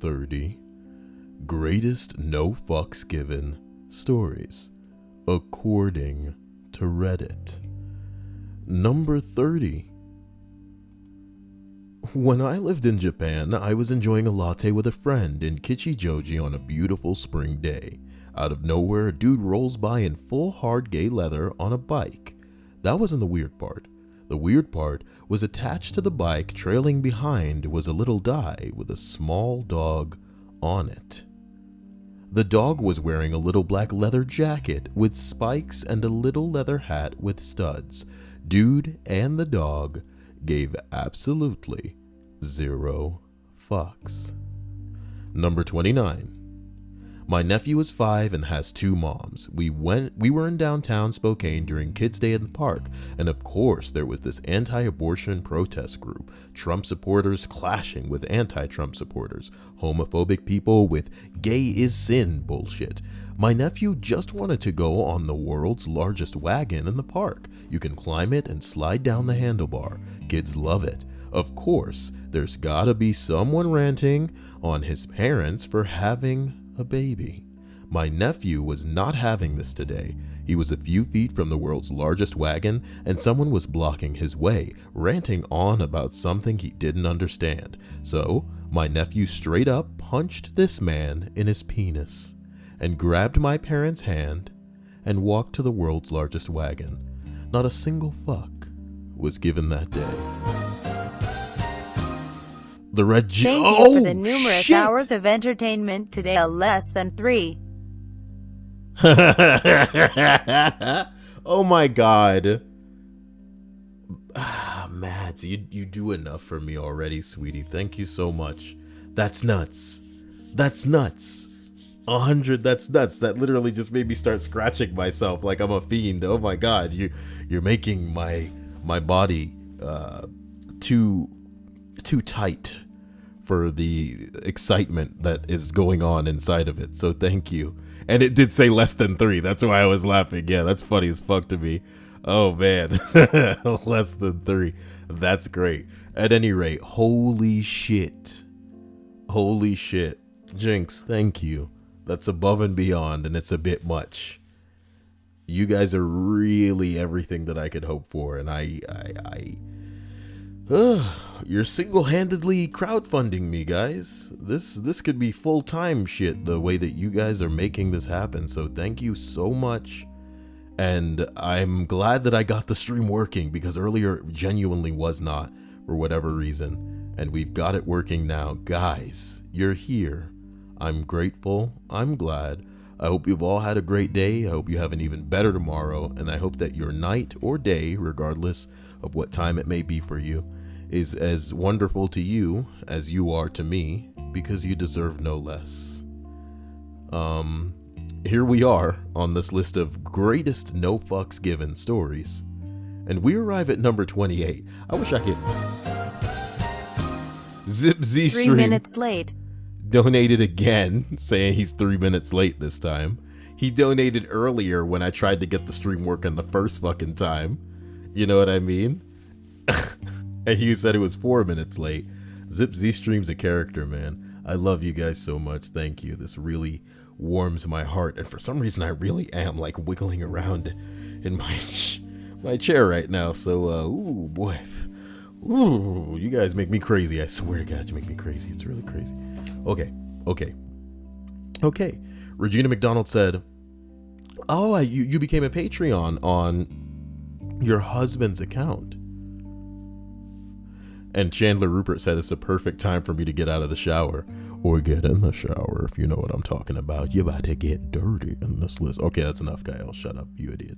30 Greatest No Fucks Given Stories, according to Reddit. Number 30. When I lived in Japan, I was enjoying a latte with a friend in Kichijoji on a beautiful spring day. Out of nowhere, a dude rolls by in full hard gay leather on a bike. That wasn't the weird part. The weird part was attached to the bike, trailing behind, was a little dye with a small dog on it. The dog was wearing a little black leather jacket with spikes and a little leather hat with studs. Dude and the dog gave absolutely 0 fucks. Number 29. My nephew is 5 and has 2 moms. We were in downtown Spokane during Kids' Day in the park, and of course there was this anti-abortion protest group, Trump supporters clashing with anti-Trump supporters, homophobic people with gay is sin bullshit. My nephew just wanted to go on the world's largest wagon in the park. You can climb it and slide down the handlebar. Kids love it. Of course, there's gotta be someone ranting on his parents for having a baby. My nephew was not having this today. He was a few feet from the world's largest wagon, and someone was blocking his way, ranting on about something he didn't understand. So, my nephew straight up punched this man in his penis, and grabbed my parents' hand, and walked to the world's largest wagon. Not a single fuck was given that day. The red Thank you for the numerous hours of entertainment today. Less than 3. Oh my god. Mads, you do enough for me already, sweetie. Thank you so much. That's nuts. That's nuts. 100, that's nuts. That literally just made me start scratching myself like I'm a fiend. Oh my god, you're making my body too tight for the excitement that is going on inside of it. So thank you. And it did say less than 3. That's why I was laughing. Yeah, that's funny as fuck to me. Oh man. Less than 3. That's great. At any rate, holy shit. Holy shit. Jinx, thank you. That's above and beyond, and it's a bit much. You guys are really everything that I could hope for, and you're single-handedly crowdfunding me, guys. This could be full-time shit, the way that you guys are making this happen, so thank you so much. And I'm glad that I got the stream working, because earlier it genuinely was not, for whatever reason, and we've got it working now. Guys, you're here. I'm grateful. I'm glad. I hope you've all had a great day. I hope you have an even better tomorrow, and I hope that your night or day, regardless of what time it may be for you, is as wonderful to you as you are to me, because you deserve no less. Here we are on this list of greatest no fucks given stories, and we arrive at number 28. I wish I could. Zip Z 3 Stream minutes late. donated again, saying he's 3 minutes late this time. He donated earlier when I tried to get the stream working the first fucking time. You know what I mean? And he said it was 4 minutes late. Zip Z Stream's a character, man. I love you guys so much. Thank you. This really warms my heart. And for some reason, I really am like wiggling around in my chair right now. So, ooh, boy. Ooh, you guys make me crazy. I swear to God, you make me crazy. It's really crazy. Okay. Regina McDonald said, oh, you became a Patreon on your husband's account. And Chandler Rupert said it's a perfect time for me to get out of the shower. Or get in the shower, if you know what I'm talking about. You're about to get dirty in this list. Okay, that's enough, Kyle. Shut up, you idiot.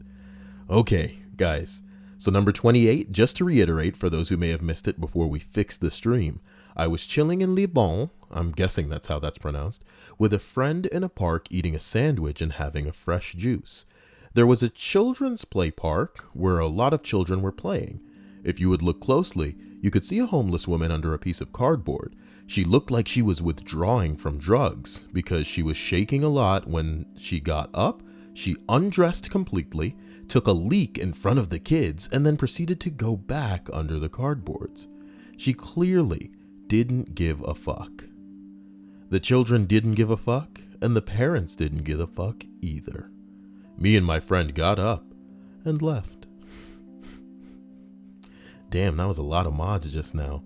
Okay, guys. So number 28, just to reiterate, for those who may have missed it before we fix the stream, I was chilling in Le Bon, I'm guessing that's how that's pronounced, with a friend in a park eating a sandwich and having a fresh juice. There was a children's play park where a lot of children were playing. If you would look closely, you could see a homeless woman under a piece of cardboard. She looked like she was withdrawing from drugs because she was shaking a lot. When she got up, she undressed completely, took a leak in front of the kids, and then proceeded to go back under the cardboards. She clearly didn't give a fuck. The children didn't give a fuck, and the parents didn't give a fuck either. Me and my friend got up and left. Damn, that was a lot of mods just now.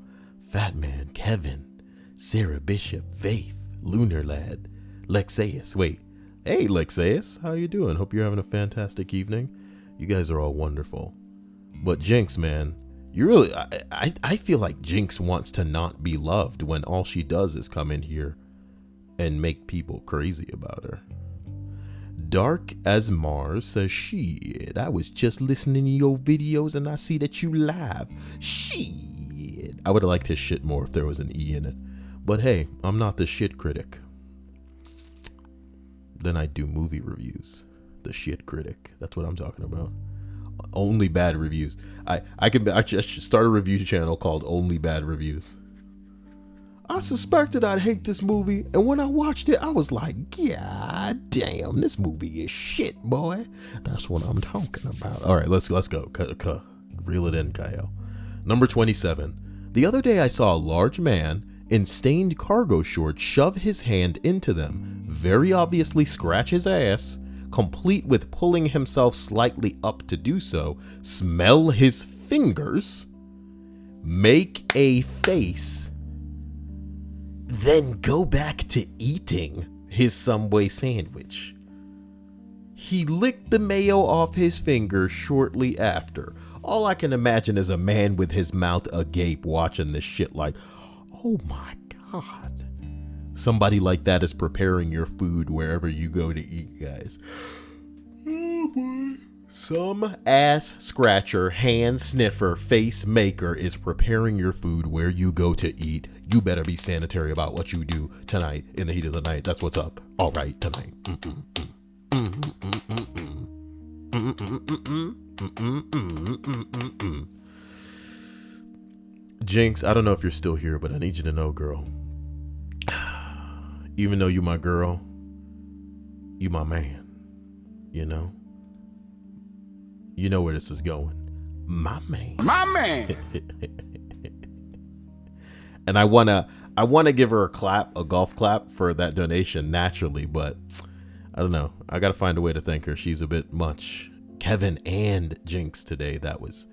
Fat Man, Kevin, Sarah Bishop, Faith, Lunar Lad, Lexeus. Wait, hey Lexeus, how you doing? Hope you're having a fantastic evening. You guys are all wonderful. But Jinx, man, you really, I feel like Jinx wants to not be loved when all she does is come in here and make people crazy about her. Dark as Mars says, shit, I was just listening to your videos and I see that you live. Shit. I would have liked his shit more if there was an E in it. But hey, I'm not the shit critic. Then I do movie reviews. The shit critic. That's what I'm talking about. Only bad reviews. I should start a review channel called Only Bad Reviews. I suspected I'd hate this movie, and when I watched it, I was like, God damn, this movie is shit, boy. That's what I'm talking about. All right, let's go. Reel it in, Kyle. Number 27. The other day I saw a large man in stained cargo shorts shove his hand into them, very obviously scratch his ass, complete with pulling himself slightly up to do so, smell his fingers, make a face, then go back to eating his Subway sandwich. He licked the mayo off his finger shortly after. All I can imagine is a man with his mouth agape watching this shit like, oh my God. Somebody like that is preparing your food wherever you go to eat, guys. Oh boy. Some ass scratcher, hand sniffer, face maker is preparing your food where you go to eat. You better be sanitary about what you do tonight in the heat of the night. That's what's up. All right, tonight. Jinx, I don't know if you're still here, but I need you to know, girl. Even though you my girl, you my man. You know? You know where this is going. My man. My man. And I wanna give her a golf clap for that donation naturally, but I don't know. I gotta find a way to thank her. She's a bit much. Kevin and Jinx today. This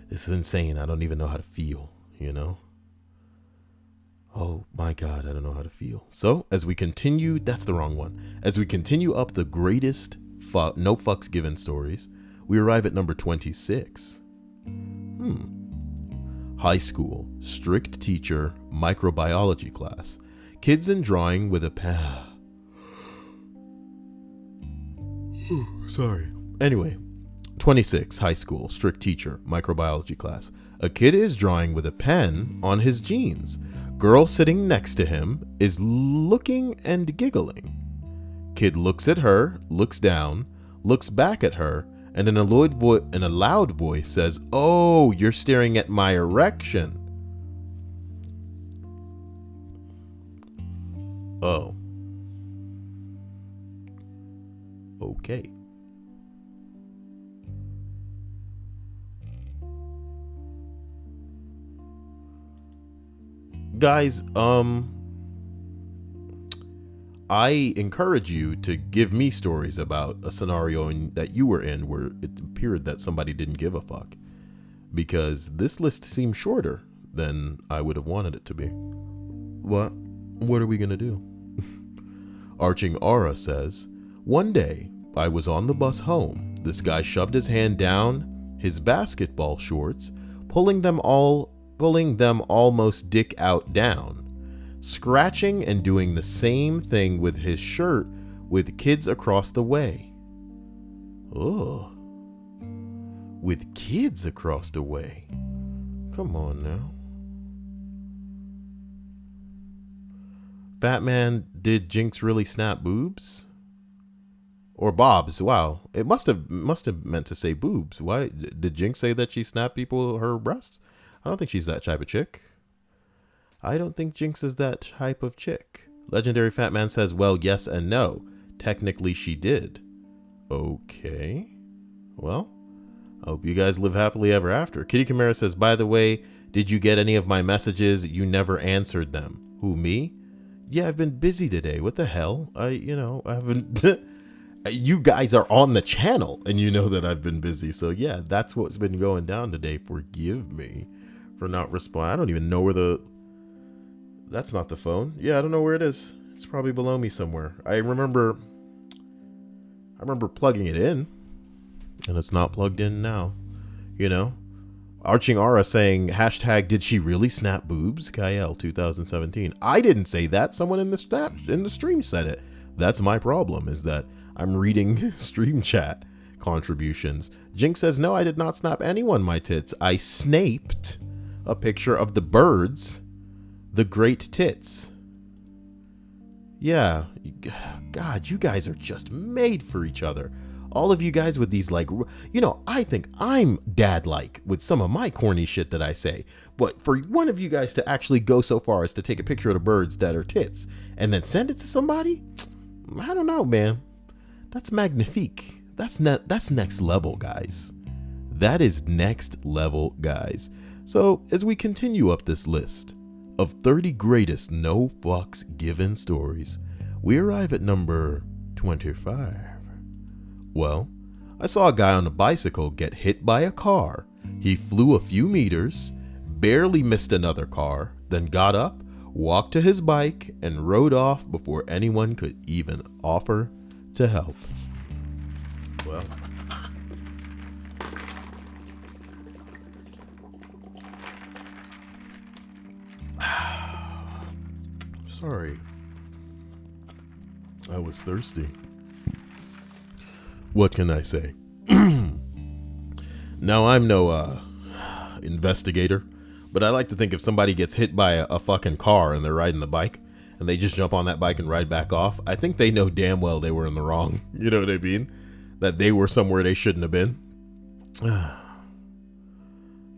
is insane. I don't even know how to feel, you know? Oh my God, I don't know how to feel. So as we continue, that's the wrong one. As we continue up the greatest no fucks given stories, we arrive at number 26. High school, strict teacher, microbiology class. Kids in drawing with a pen. Sorry. Anyway, 26, high school, strict teacher, microbiology class. A kid is drawing with a pen on his jeans. Girl sitting next to him is looking and giggling. Kid looks at her, looks down, looks back at her, and in a loud voice says, "Oh, you're staring at my erection." Oh. Okay. Guys, I encourage you to give me stories about a scenario that you were in where it appeared that somebody didn't give a fuck. Because this list seems shorter than I would have wanted it to be. What are we gonna do? Arching Aura says, one day I was on the bus home. This guy shoved his hand down his basketball shorts, pulling them almost dick out down, scratching and doing the same thing with his shirt with kids across the way. Oh, with kids across the way. Come on now. Fat Man, did Jinx really snap boobs? Or bobs? Wow, it must have meant to say boobs. Why did Jinx say that she snapped her breasts? I don't think she's that type of chick. I don't think Jinx is that type of chick. Legendary Fat Man says, well, yes and no. Technically, she did. Okay. Well, I hope you guys live happily ever after. Kitty Chimera says, by the way, did you get any of my messages? You never answered them. Who, me? Yeah, I've been busy today. What the hell? I haven't. You guys are on the channel and you know that I've been busy. So yeah, that's what's been going down today. Forgive me for not responding. I don't even know where that's not the phone. Yeah, I don't know where it is. It's probably below me somewhere. I remember plugging it in and it's not plugged in now. Arching Aura saying hashtag did she really snap boobs? Kyle 2017. I didn't say that. Someone in the stream said it. That's my problem, is that I'm reading stream chat contributions. Jinx says, no, I did not snap anyone my tits. I snaped a picture of the birds, the great tits. Yeah. God, you guys are just made for each other. All of you guys with these, like, I think I'm dad-like with some of my corny shit that I say. But for one of you guys to actually go so far as to take a picture of the birds that are tits and then send it to somebody, I don't know, man. That's magnifique. That's next level, guys. That is next level, guys. So as we continue up this list of 30 greatest no fucks given stories, we arrive at number 25. Well, I saw a guy on a bicycle get hit by a car. He flew a few meters, barely missed another car, then got up, walked to his bike, and rode off before anyone could even offer to help. Well, sorry. I was thirsty. What can I say? Now, I'm no investigator, but I like to think if somebody gets hit by a fucking car and they're riding the bike and they just jump on that bike and ride back off, I think they know damn well they were in the wrong. You know what I mean? That they were somewhere they shouldn't have been.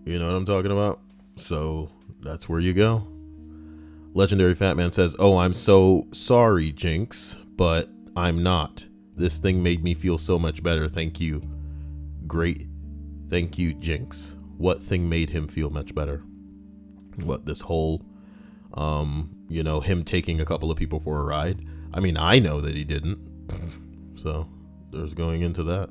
You know what I'm talking about? So that's where you go. Legendary Fat Man says, oh, I'm so sorry, Jinx, but I'm not. This thing made me feel so much better. Thank you. Great. Thank you, Jinx. What thing made him feel much better? What, this whole, him taking a couple of people for a ride? I mean, I know that he didn't. So there's going into that.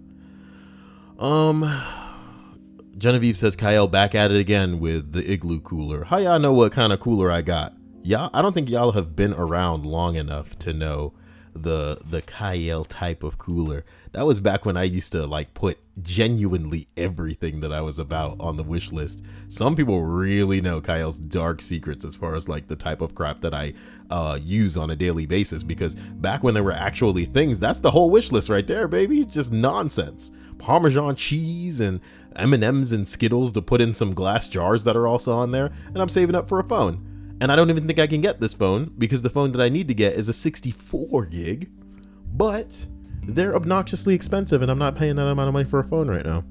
Genevieve says, Kyle back at it again with the igloo cooler. How y'all know what kind of cooler I got? I don't think y'all have been around long enough to know the Kyle type of cooler. That was back when I used to like put genuinely everything that I was about on the wish list. Some people really know Kyle's dark secrets as far as like the type of crap that I use on a daily basis, because back when there were actually things, that's the whole wish list right there, baby. Just nonsense. Parmesan cheese and M&Ms and Skittles to put in some glass jars that are also on there, and I'm saving up for a phone. And I don't even think I can get this phone because the phone that I need to get is a 64 gig, but they're obnoxiously expensive and I'm not paying that amount of money for a phone right now.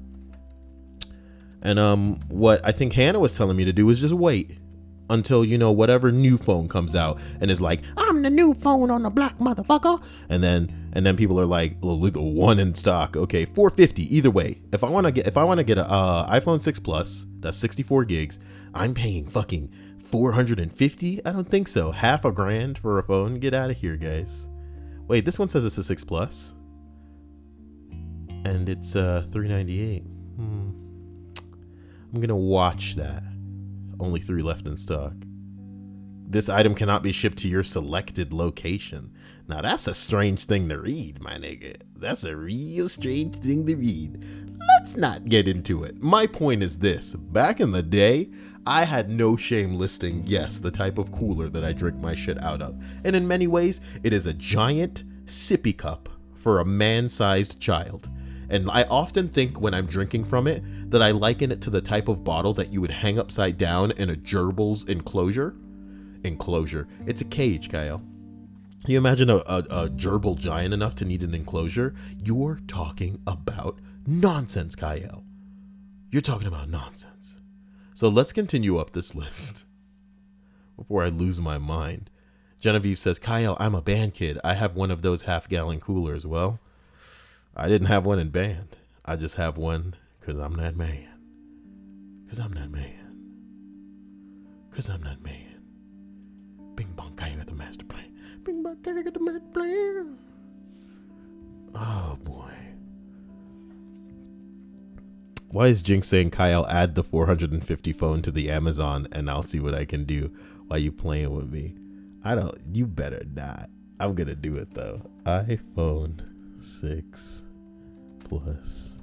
And what I think Hannah was telling me to do is just wait until, whatever new phone comes out and is like, I'm the new phone on the block, motherfucker. And then people are like, the one in stock. Okay, $450 either way. If I want to get an iPhone 6 Plus, that's 64 gigs, I'm paying fucking $450? I don't think so. Half a grand for a phone? Get out of here, guys. Wait, this one says it's a 6 Plus. And it's $398. I'm gonna watch that. Only 3 left in stock. This item cannot be shipped to your selected location. Now that's a strange thing to read, my nigga. That's a real strange thing to read. Let's not get into it. My point is this. Back in the day, I had no shame listing, yes, the type of cooler that I drink my shit out of. And in many ways, it is a giant sippy cup for a man-sized child. And I often think when I'm drinking from it that I liken it to the type of bottle that you would hang upside down in a gerbil's enclosure. It's a cage, Kyle. You imagine a gerbil giant enough to need an enclosure? You're talking about nonsense, Kyle. You're talking about nonsense. So let's continue up this list before I lose my mind. Genevieve says, Kyle, I'm a band kid. I have one of those half-gallon coolers. Well, I didn't have one in band. I just have one because I'm that man. Because I'm that man. Because I'm that man. Bing bong, Kyle with the master plan. Can I get the minute player? Oh boy. Why is Jinx saying, Kyle, add the 450 phone to the Amazon and I'll see what I can do while you playing with me? You better not. I'm gonna do it though. iPhone 6 Plus.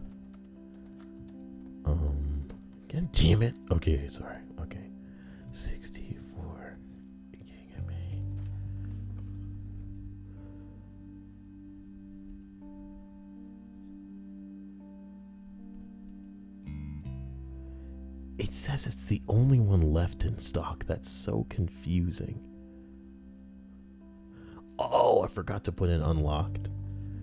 God damn it. Okay, sorry. Okay. 64 gigabyte. It says it's the only one left in stock. That's so confusing. Oh, I forgot to put in unlocked.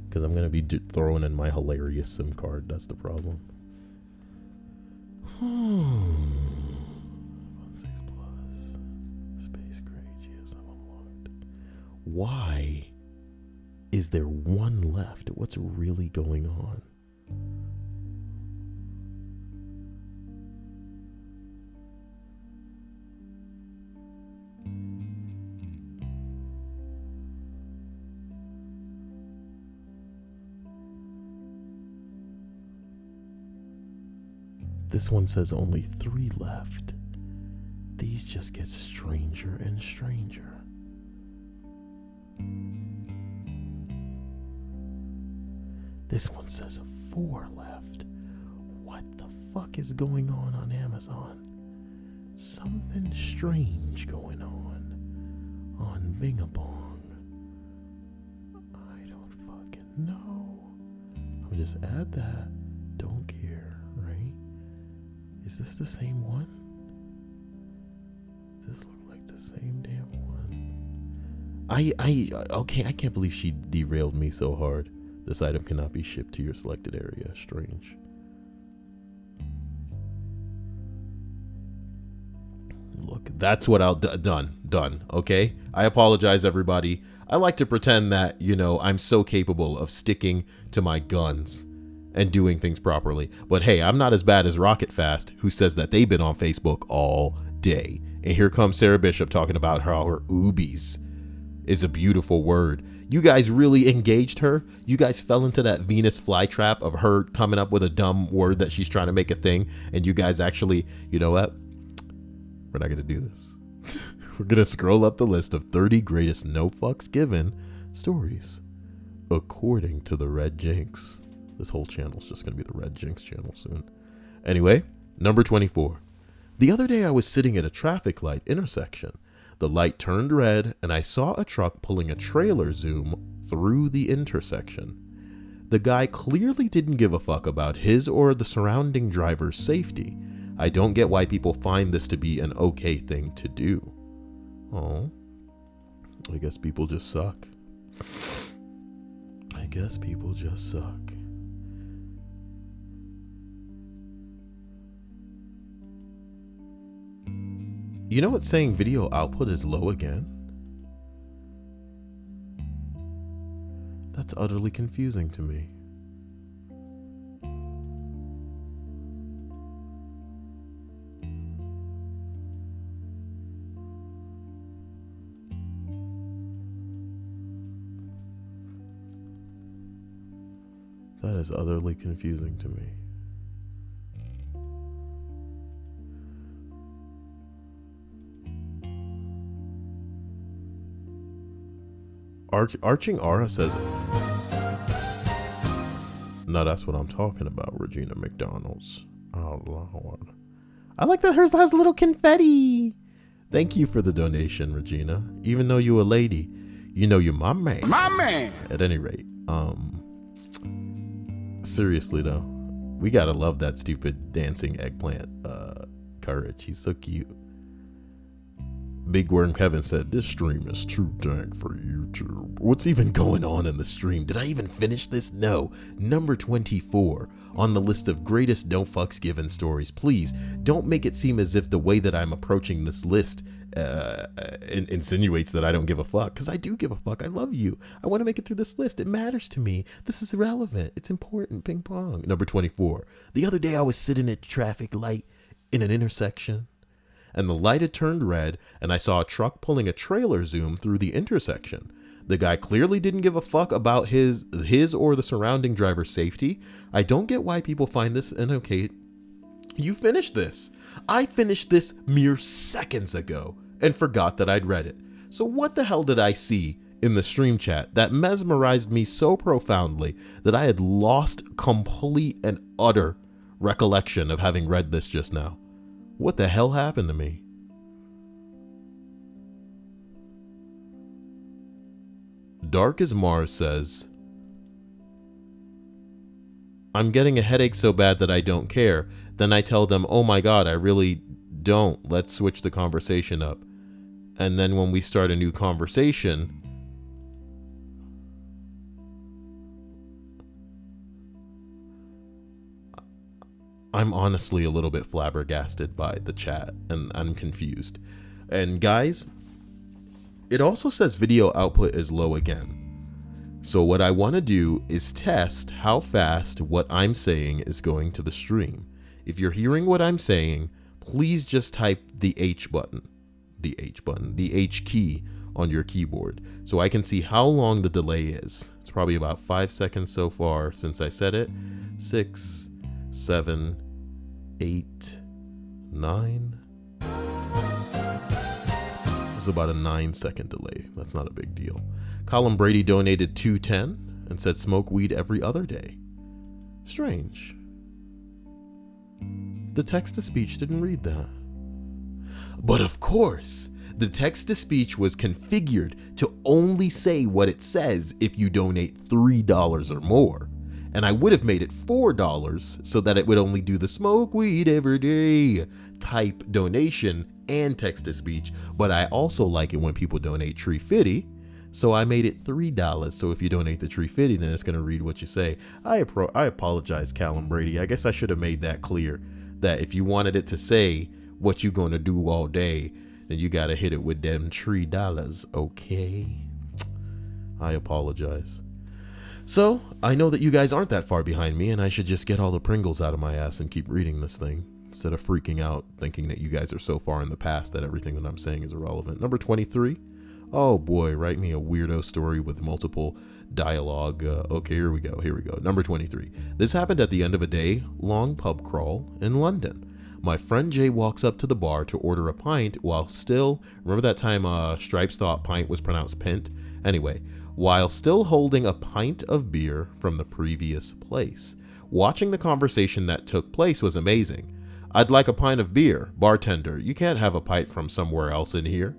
Because I'm going to be throwing in my hilarious SIM card. That's the problem. 6 Plus. Space Gray GSM unlocked. Why is there one left? What's really going on? This one says only 3 left. These just get stranger and stranger. This one says 4 left. What the fuck is going on Amazon? Something strange going on Bingabong. I don't fucking know. I'll just add that. Don't care, right? Is this the same one? Does this look like the same damn one? Okay, I can't believe she derailed me so hard. This item cannot be shipped to your selected area. Strange. Look, that's what I'll done. Okay, I apologize, everybody. I like to pretend that, I'm so capable of sticking to my guns and doing things properly. But hey, I'm not as bad as Rocket Fast, who says that they've been on Facebook all day. And here comes Sarah Bishop talking about how her oobies is a beautiful word. You guys really engaged her. You guys fell into that Venus flytrap of her coming up with a dumb word that she's trying to make a thing. And you guys actually, you know what? We're not going to do this. We're going to scroll up the list of 30 greatest no fucks given stories, according to the Red Jinx. This whole channel is just going to be the Red Jinx channel soon. Anyway, number 24. The other day I was sitting at a traffic light intersection. The light turned red and I saw a truck pulling a trailer zoom through the intersection. The guy clearly didn't give a fuck about his or the surrounding driver's safety. I don't get why people find this to be an okay thing to do. Oh, I guess people just suck. I guess people just suck. You know what's saying video output is low again? That's utterly confusing to me. That is utterly confusing to me. Arching Aura says, no, that's what I'm talking about, Regina McDonald's. Oh, Lord. I like that hers has a little confetti. Thank you for the donation, Regina. Even though you're a lady, you're my man. My man! At any rate, seriously though, we gotta love that stupid dancing eggplant, Courage. He's so cute. Big Worm Kevin said, this stream is too dank for YouTube. What's even going on in the stream? Did I even finish this? No. Number 24 on the list of greatest no fucks given stories. Please don't make it seem as if the way that I'm approaching this list insinuates that I don't give a fuck, because I do give a fuck. I love you. I want to make it through this list. It matters to me. This is irrelevant. It's important. Ping pong. Number 24. The other day I was sitting at a traffic light in an intersection, and the light had turned red, and I saw a truck pulling a trailer zoom through the intersection. The guy clearly didn't give a fuck about his or the surrounding driver's safety. I don't get why people find this, and okay, you finished this. I finished this mere seconds ago and forgot that I'd read it. So what the hell did I see in the stream chat that mesmerized me so profoundly that I had lost complete and utter recollection of having read this just now? What the hell happened to me? Dark as Mars says, I'm getting a headache so bad that I don't care. Then I tell them, oh my God, I really don't. Let's switch the conversation up. And then when we start a new conversation, I'm honestly a little bit flabbergasted by the chat, and I'm confused. And guys, it also says video output is low again. So what I want to do is test how fast what I'm saying is going to the stream. If you're hearing what I'm saying, please just type the H key on your keyboard so I can see how long the delay is. It's probably about 5 seconds so far since I said it. 6, 7, 8, 9. It's about a 9-second delay. That's not a big deal. Colin Brady donated $2.10 and said smoke weed every other day. Strange. The text-to-speech didn't read that. But of course, the text-to-speech was configured to only say what it says if you donate $3 or more. And I would have made it $4 so that it would only do the smoke weed every day type donation and text-to-speech. But I also like it when people donate $3.50. So I made it $3. So if you donate the $3.50, then it's going to read what you say. I apologize, Callum Brady. I guess I should have made that clear, that if you wanted it to say what you going to do all day, then you got to hit it with them $3. Okay. I apologize. So I know that you guys aren't that far behind me, and I should just get all the Pringles out of my ass and keep reading this thing instead of freaking out thinking that you guys are so far in the past that everything that I'm saying is irrelevant. Number 23. Oh boy, write me a weirdo story with multiple dialogue. Okay, here we go. Number 23. This happened at the end of a day-long pub crawl in London. My friend Jay walks up to the bar to order a pint while still... Remember that time Stripes thought pint was pronounced pint? Anyway, while still holding a pint of beer from the previous place. Watching the conversation that took place was amazing. I'd like a pint of beer. Bartender, you can't have a pint from somewhere else in here.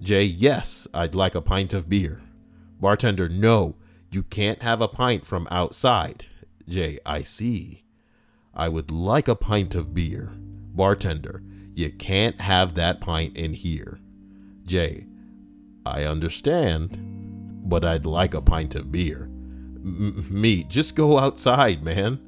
Jay, yes, I'd like a pint of beer. Bartender, no, you can't have a pint from outside. Jay, I see. I would like a pint of beer. Bartender, you can't have that pint in here. Jay, I understand, but I'd like a pint of beer. Me, just go outside, man.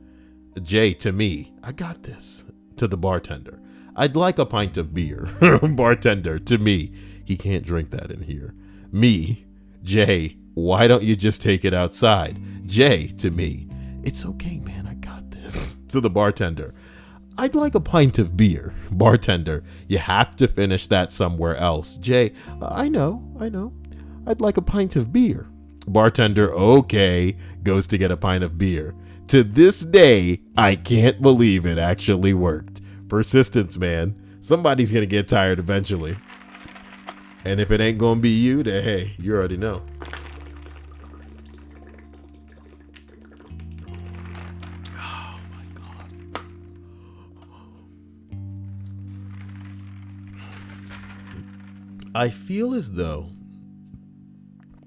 Jay, to me, I got this. To the bartender, I'd like a pint of beer. Bartender, to me, he can't drink that in here. Me, Jay, why don't you just take it outside? Jay, to me, it's okay, man, I got this. To the bartender, I'd like a pint of beer. Bartender, you have to finish that somewhere else. Jay, I know. I'd like a pint of beer. Bartender, okay, goes to get a pint of beer. To this day, I can't believe it actually worked. Persistence, man. Somebody's going to get tired eventually. And if it ain't going to be you, then hey, you already know. Oh my God. I feel as though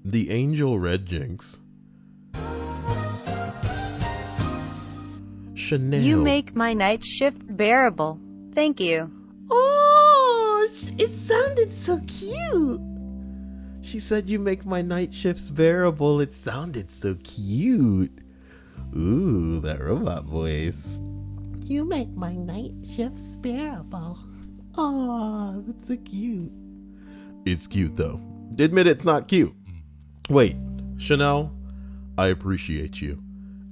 the Angel Red Jinx, Chanel. You make my night shifts bearable. Thank you. Oh, it sounded so cute. She said you make my night shifts bearable. It sounded so cute. Ooh, that robot voice. You make my night shifts bearable. Oh, that's so cute. It's cute though. Admit it's not cute. Wait, Chanel, I appreciate you.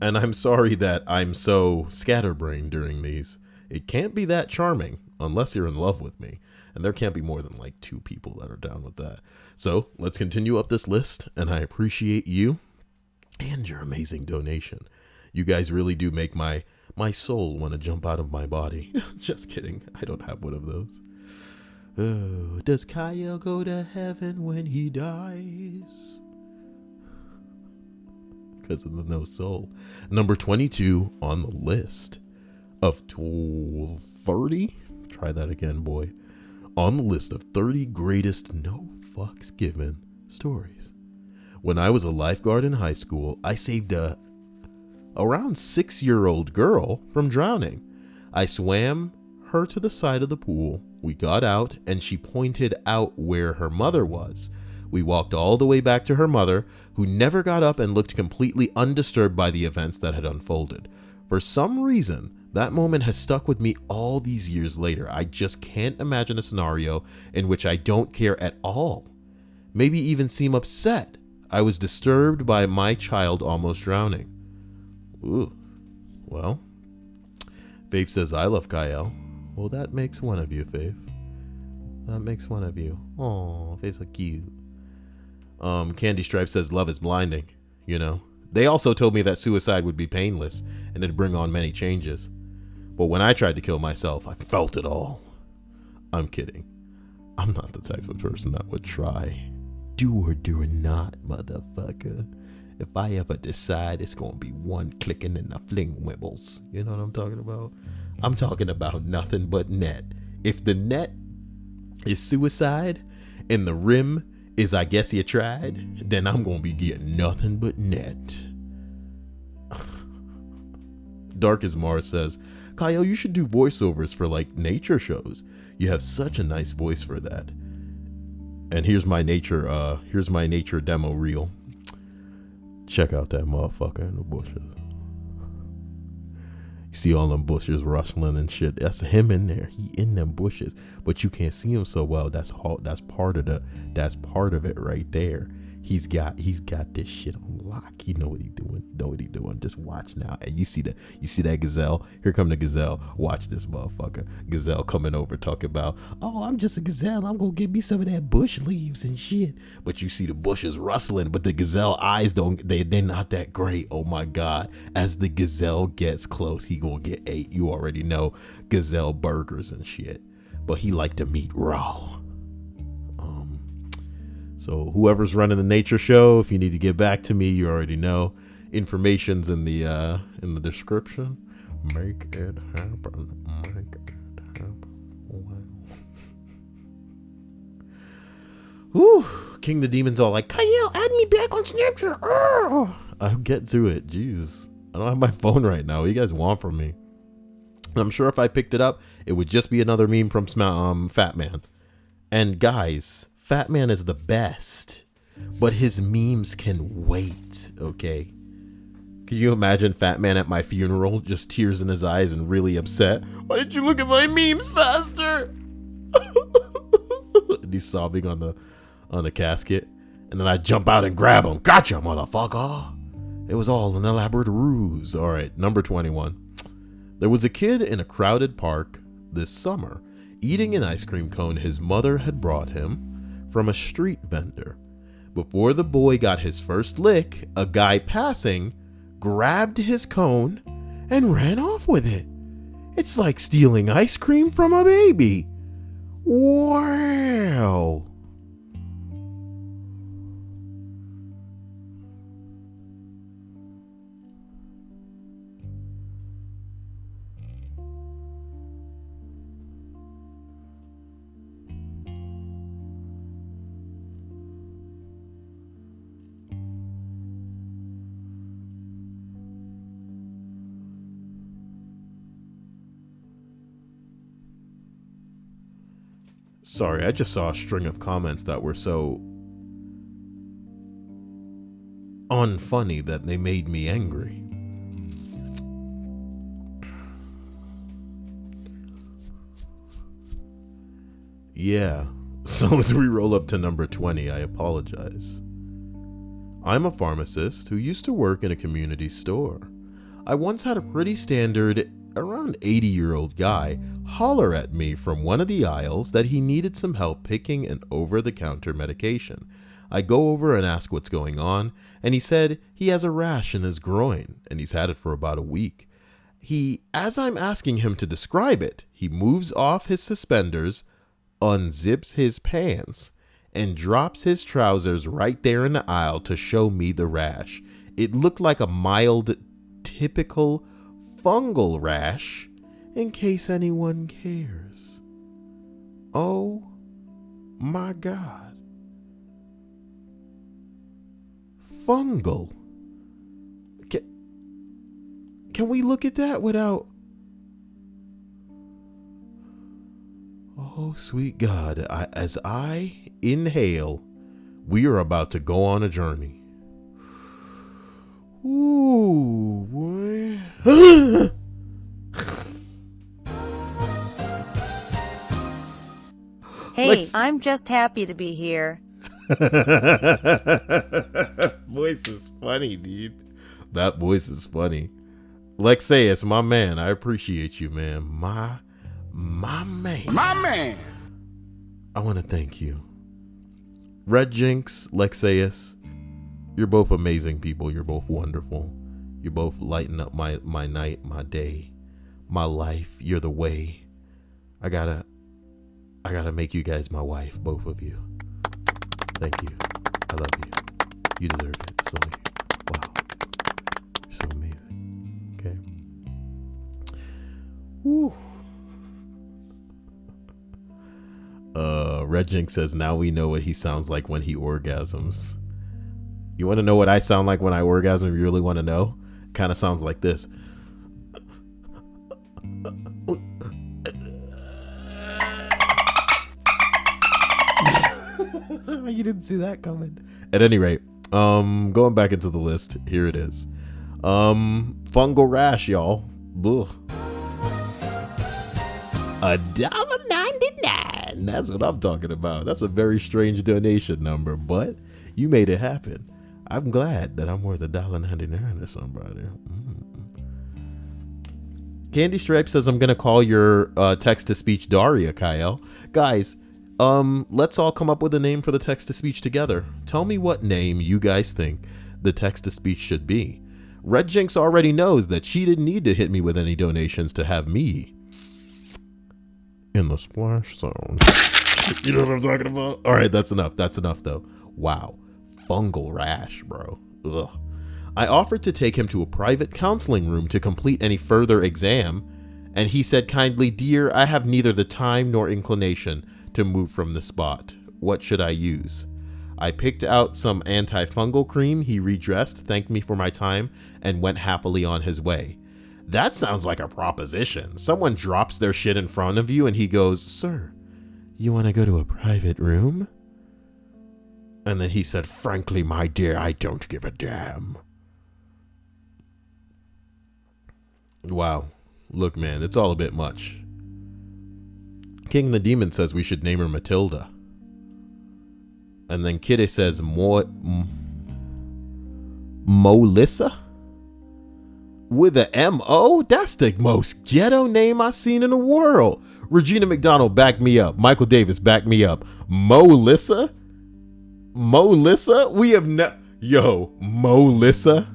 And I'm sorry that I'm so scatterbrained during these. It can't be that charming unless you're in love with me. And there can't be more than like 2 people that are down with that. So let's continue up this list. And I appreciate you and your amazing donation. You guys really do make my soul want to jump out of my body. Just kidding. I don't have one of those. Oh, does Kyle go to heaven when he dies? Because of the no soul. Number 22 on the list of 30. Try that again, boy. On the list of 30 greatest no fucks given stories. When I was a lifeguard in high school, I saved a around 6-year-old girl from drowning. I swam her to the side of the pool. We got out and she pointed out where her mother was. We walked all the way back to her mother, who never got up and looked completely undisturbed by the events that had unfolded. For some reason, that moment has stuck with me all these years later. I just can't imagine a scenario in which I don't care at all. Maybe even seem upset. I was disturbed by my child almost drowning. Ooh. Well, Faith says, I love Kyle. Well, that makes one of you, Faith. That makes one of you. Aw, Faith's so cute. Candy Stripe says, love is blinding. You know, they also told me that suicide would be painless and it'd bring on many changes. But when I tried to kill myself, I felt it all. I'm kidding. I'm not the type of person that would try. Do or do not, motherfucker. If I ever decide, it's gonna be one clicking and a fling wibbles. You know what I'm talking about? I'm talking about nothing but net. If the net is suicide and the rim is I guess you tried, then I'm gonna be getting nothing but net. Dark as Mars says, Kyle, you should do voiceovers for like nature shows. You have such a nice voice for that. And here's my nature demo reel. Check out that motherfucker in the bushes. You see all them bushes rustling and shit. That's him in there. He in them bushes, but you can't see him so well. That's part of it right there. He's got this shit on lock. He know what he doing. Just watch now. And you see that gazelle? Here come the gazelle. Watch this motherfucker. Gazelle coming over talking about, oh, I'm just a gazelle. I'm gonna get me some of that bush leaves and shit. But you see the bushes rustling, but the gazelle eyes they're not that great. Oh my God. As the gazelle gets close, he gonna get ate. You already know, gazelle burgers and shit. But he like to meat raw. So whoever's running the nature show, if you need to get back to me, you already know. Information's in the description. Make it happen. Make it happen. Wow. Whew. King the Demon's all like, Kyle, add me back on Snapchat. Oh. I'll get to it. Jeez. I don't have my phone right now. What do you guys want from me? I'm sure if I picked it up, it would just be another meme from Fat Man. And guys, Fat Man is the best, but his memes can wait, okay? Can you imagine Fat Man at my funeral, just tears in his eyes and really upset? Why didn't you look at my memes faster? And he's sobbing on the casket, and then I jump out and grab him. Gotcha, motherfucker. It was all an elaborate ruse. All right, number 21. There was a kid in a crowded park this summer eating an ice cream cone his mother had brought him from a street vendor. Before the boy got his first lick, a guy passing grabbed his cone and ran off with it. It's like stealing ice cream from a baby. Wow. Sorry, I just saw a string of comments that were so unfunny that they made me angry. Yeah, so as we roll up to number 20, I apologize. I'm a pharmacist who used to work in a community store. I once had a pretty standard around 80-year-old guy holler at me from one of the aisles that he needed some help picking an over-the-counter medication. I go over and ask what's going on, and he said he has a rash in his groin, and he's had it for about a week. As I'm asking him to describe it, he moves off his suspenders, unzips his pants, and drops his trousers right there in the aisle to show me the rash. It looked like a mild, typical fungal rash, in case anyone cares. Oh my God. Fungal. Can we look at that without... Oh, sweet God. As I inhale, we are about to go on a journey. Ooh, boy. Hey, I'm just happy to be here. Voice is funny, dude. That voice is funny. Lexeus, my man, I appreciate you, man. My man. My man. I want to thank you. Red Jinx, Lexeus, you're both amazing people. You're both wonderful. You both lighten up my night, my day, my life. You're the way. I gotta make you guys my wife, both of you. Thank you. I love you. You deserve it. So, wow. You're so amazing. Okay. Woo. Red Jinx says, now we know what he sounds like when he orgasms. You want to know what I sound like when I orgasm? You really want to know? Kind of sounds like this. You didn't see that coming. At any rate, going back into the list, here it is. Fungal rash, y'all. Ugh. $1.99. That's what I'm talking about. That's a very strange donation number, but you made it happen. I'm glad that I'm worth $1.99 to somebody. Candy Stripe says, I'm gonna call your text-to-speech Daria, Kyle. Guys, let's all come up with a name for the text-to-speech together. Tell me what name you guys think the text-to-speech should be. Red Jinx already knows that she didn't need to hit me with any donations to have me in the splash zone. You know what I'm talking about? All right, that's enough. That's enough, though. Wow. Fungal rash, bro. Ugh. I offered to take him to a private counseling room to complete any further exam, and he said kindly, "Dear, I have neither the time nor inclination to move from the spot. What should I use?" I picked out some antifungal cream. He redressed, thanked me for my time, and went happily on his way. That sounds like a proposition. Someone drops their shit in front of you and he goes, "Sir, you want to go to a private room?" And then he said, "Frankly, my dear, I don't give a damn." Wow. Look, man, it's all a bit much. King the Demon says we should name her Matilda. And then Kitty says, Molissa? With a M-O? That's the most ghetto name I've seen in the world. Regina McDonald, back me up. Michael Davis, back me up. Molissa? Molissa? We have no... Yo, Molissa?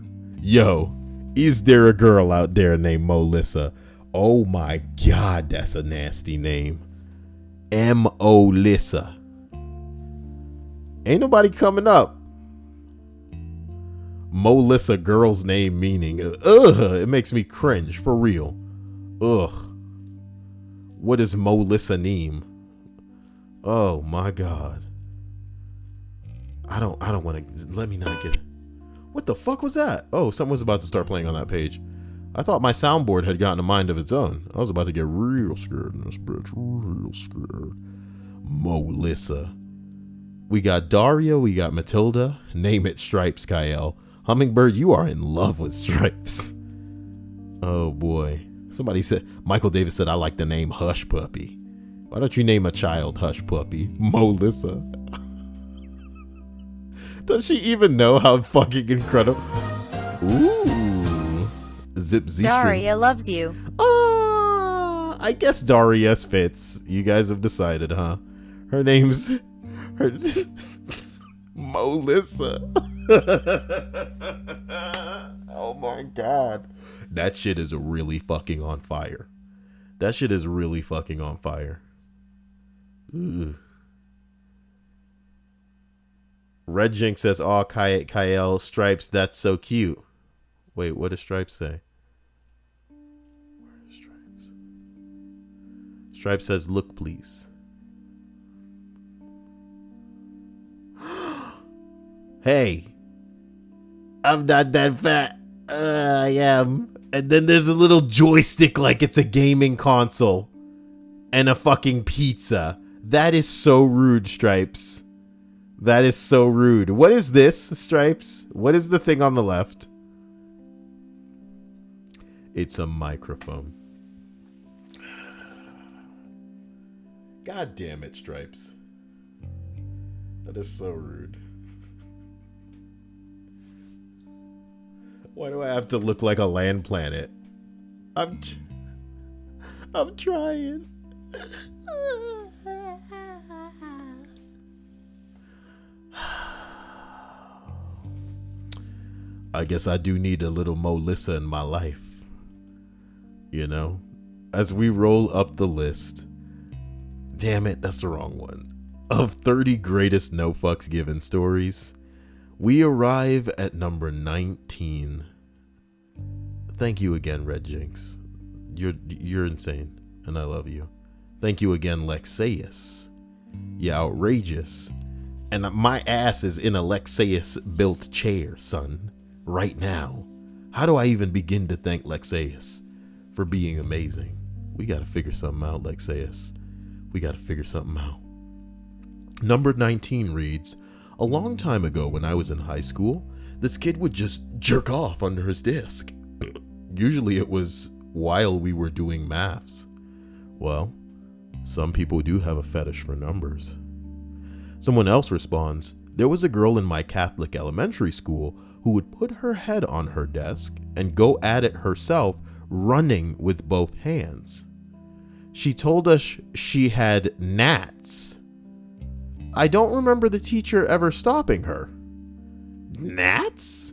Yo, is there a girl out there named Molissa? Oh my God, that's a nasty name. M-O-Lissa. Ain't nobody coming up. Molissa, girl's name meaning. Ugh, it makes me cringe, for real. Ugh. What is Molissa name? Oh my God. I don't want to, let me not get it. What the fuck was that? Oh, someone's about to start playing on that page. I thought my soundboard had gotten a mind of its own. I was about to get real scared in this bitch. Real scared. Molissa. We got Daria, we got Matilda. Name it Stripes, Kyle. Hummingbird, you are in love with Stripes. Oh boy. Somebody said, Michael Davis said, I like the name Hush Puppy. Why don't you name a child Hush Puppy? Molissa. Does she even know how fucking incredible? Ooh. Zip Z. Daria loves you. Oh. I guess Darius fits. You guys have decided, huh? Her name's Melissa. Oh my god. That shit is really fucking on fire. That shit is really fucking on fire. Ugh. Red Jinx says, "Oh, Kyle, Stripes, that's so cute." Wait, what does Stripes say? Where is Stripes? Stripes says, "Look, please." Hey, I'm not that fat. I am. And then there's a little joystick like it's a gaming console. And a fucking pizza. That is so rude, Stripes. That is so rude. What is this, Stripes? What is the thing on the left? It's a microphone. God damn it, Stripes. That is so rude. Why do I have to look like a land planet? I'm trying. I guess I do need a little Melissa in my life. You know? As we roll up the list. Damn it, that's the wrong one. Of 30 greatest no fucks given stories, we arrive at number 19. Thank you again, Red Jinx. You're insane, and I love you. Thank you again, Lexaeus. You're outrageous. And my ass is in a Lexaeus-built chair, son. Right now. How do I even begin to thank Lexaeus for being amazing? We gotta figure something out, Lexaeus. We gotta figure something out. Number 19 reads, "A long time ago when I was in high school, this kid would just jerk off under his desk. Usually it was while we were doing maths. Well, some people do have a fetish for numbers." Someone else responds, "There was a girl in my Catholic elementary school who would put her head on her desk and go at it herself, running with both hands. She told us she had gnats. I don't remember the teacher ever stopping her." Gnats?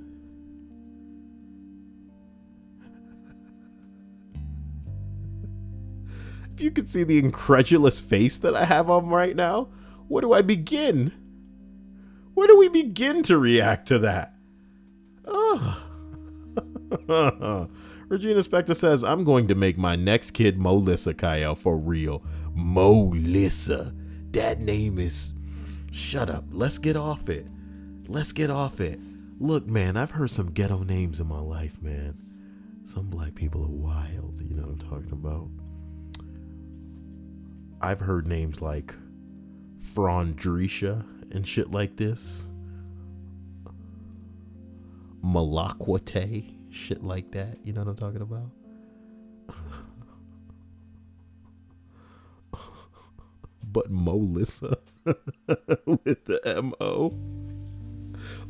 If you could see the incredulous face that I have on right now, where do I begin? Where do we begin to react to that? Oh. Regina Spector says, "I'm going to make my next kid Melissa, Kyle, for real." Melissa. That name is... Shut up. Let's get off it. Let's get off it. Look, man, I've heard some ghetto names in my life, man. Some black people are wild. You know what I'm talking about? I've heard names like Frondrisha and shit like this. Malakwate, shit like that. You know what I'm talking about? But Melissa with the M-O.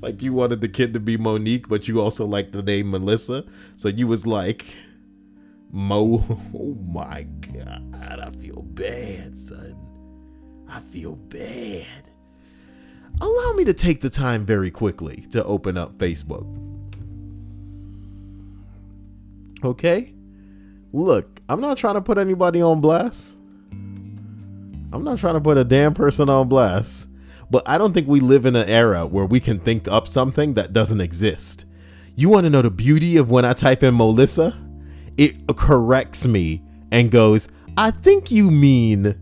Like you wanted the kid to be Monique, but you also like the name Melissa. So you was like, Mo. Oh my God. I feel bad, son. I feel bad. Allow me to take the time very quickly to open up Facebook. Okay? Look, I'm not trying to put anybody on blast. I'm not trying to put a damn person on blast. But I don't think we live in an era where we can think up something that doesn't exist. You want to know the beauty of when I type in Melissa? It corrects me and goes, "I think you mean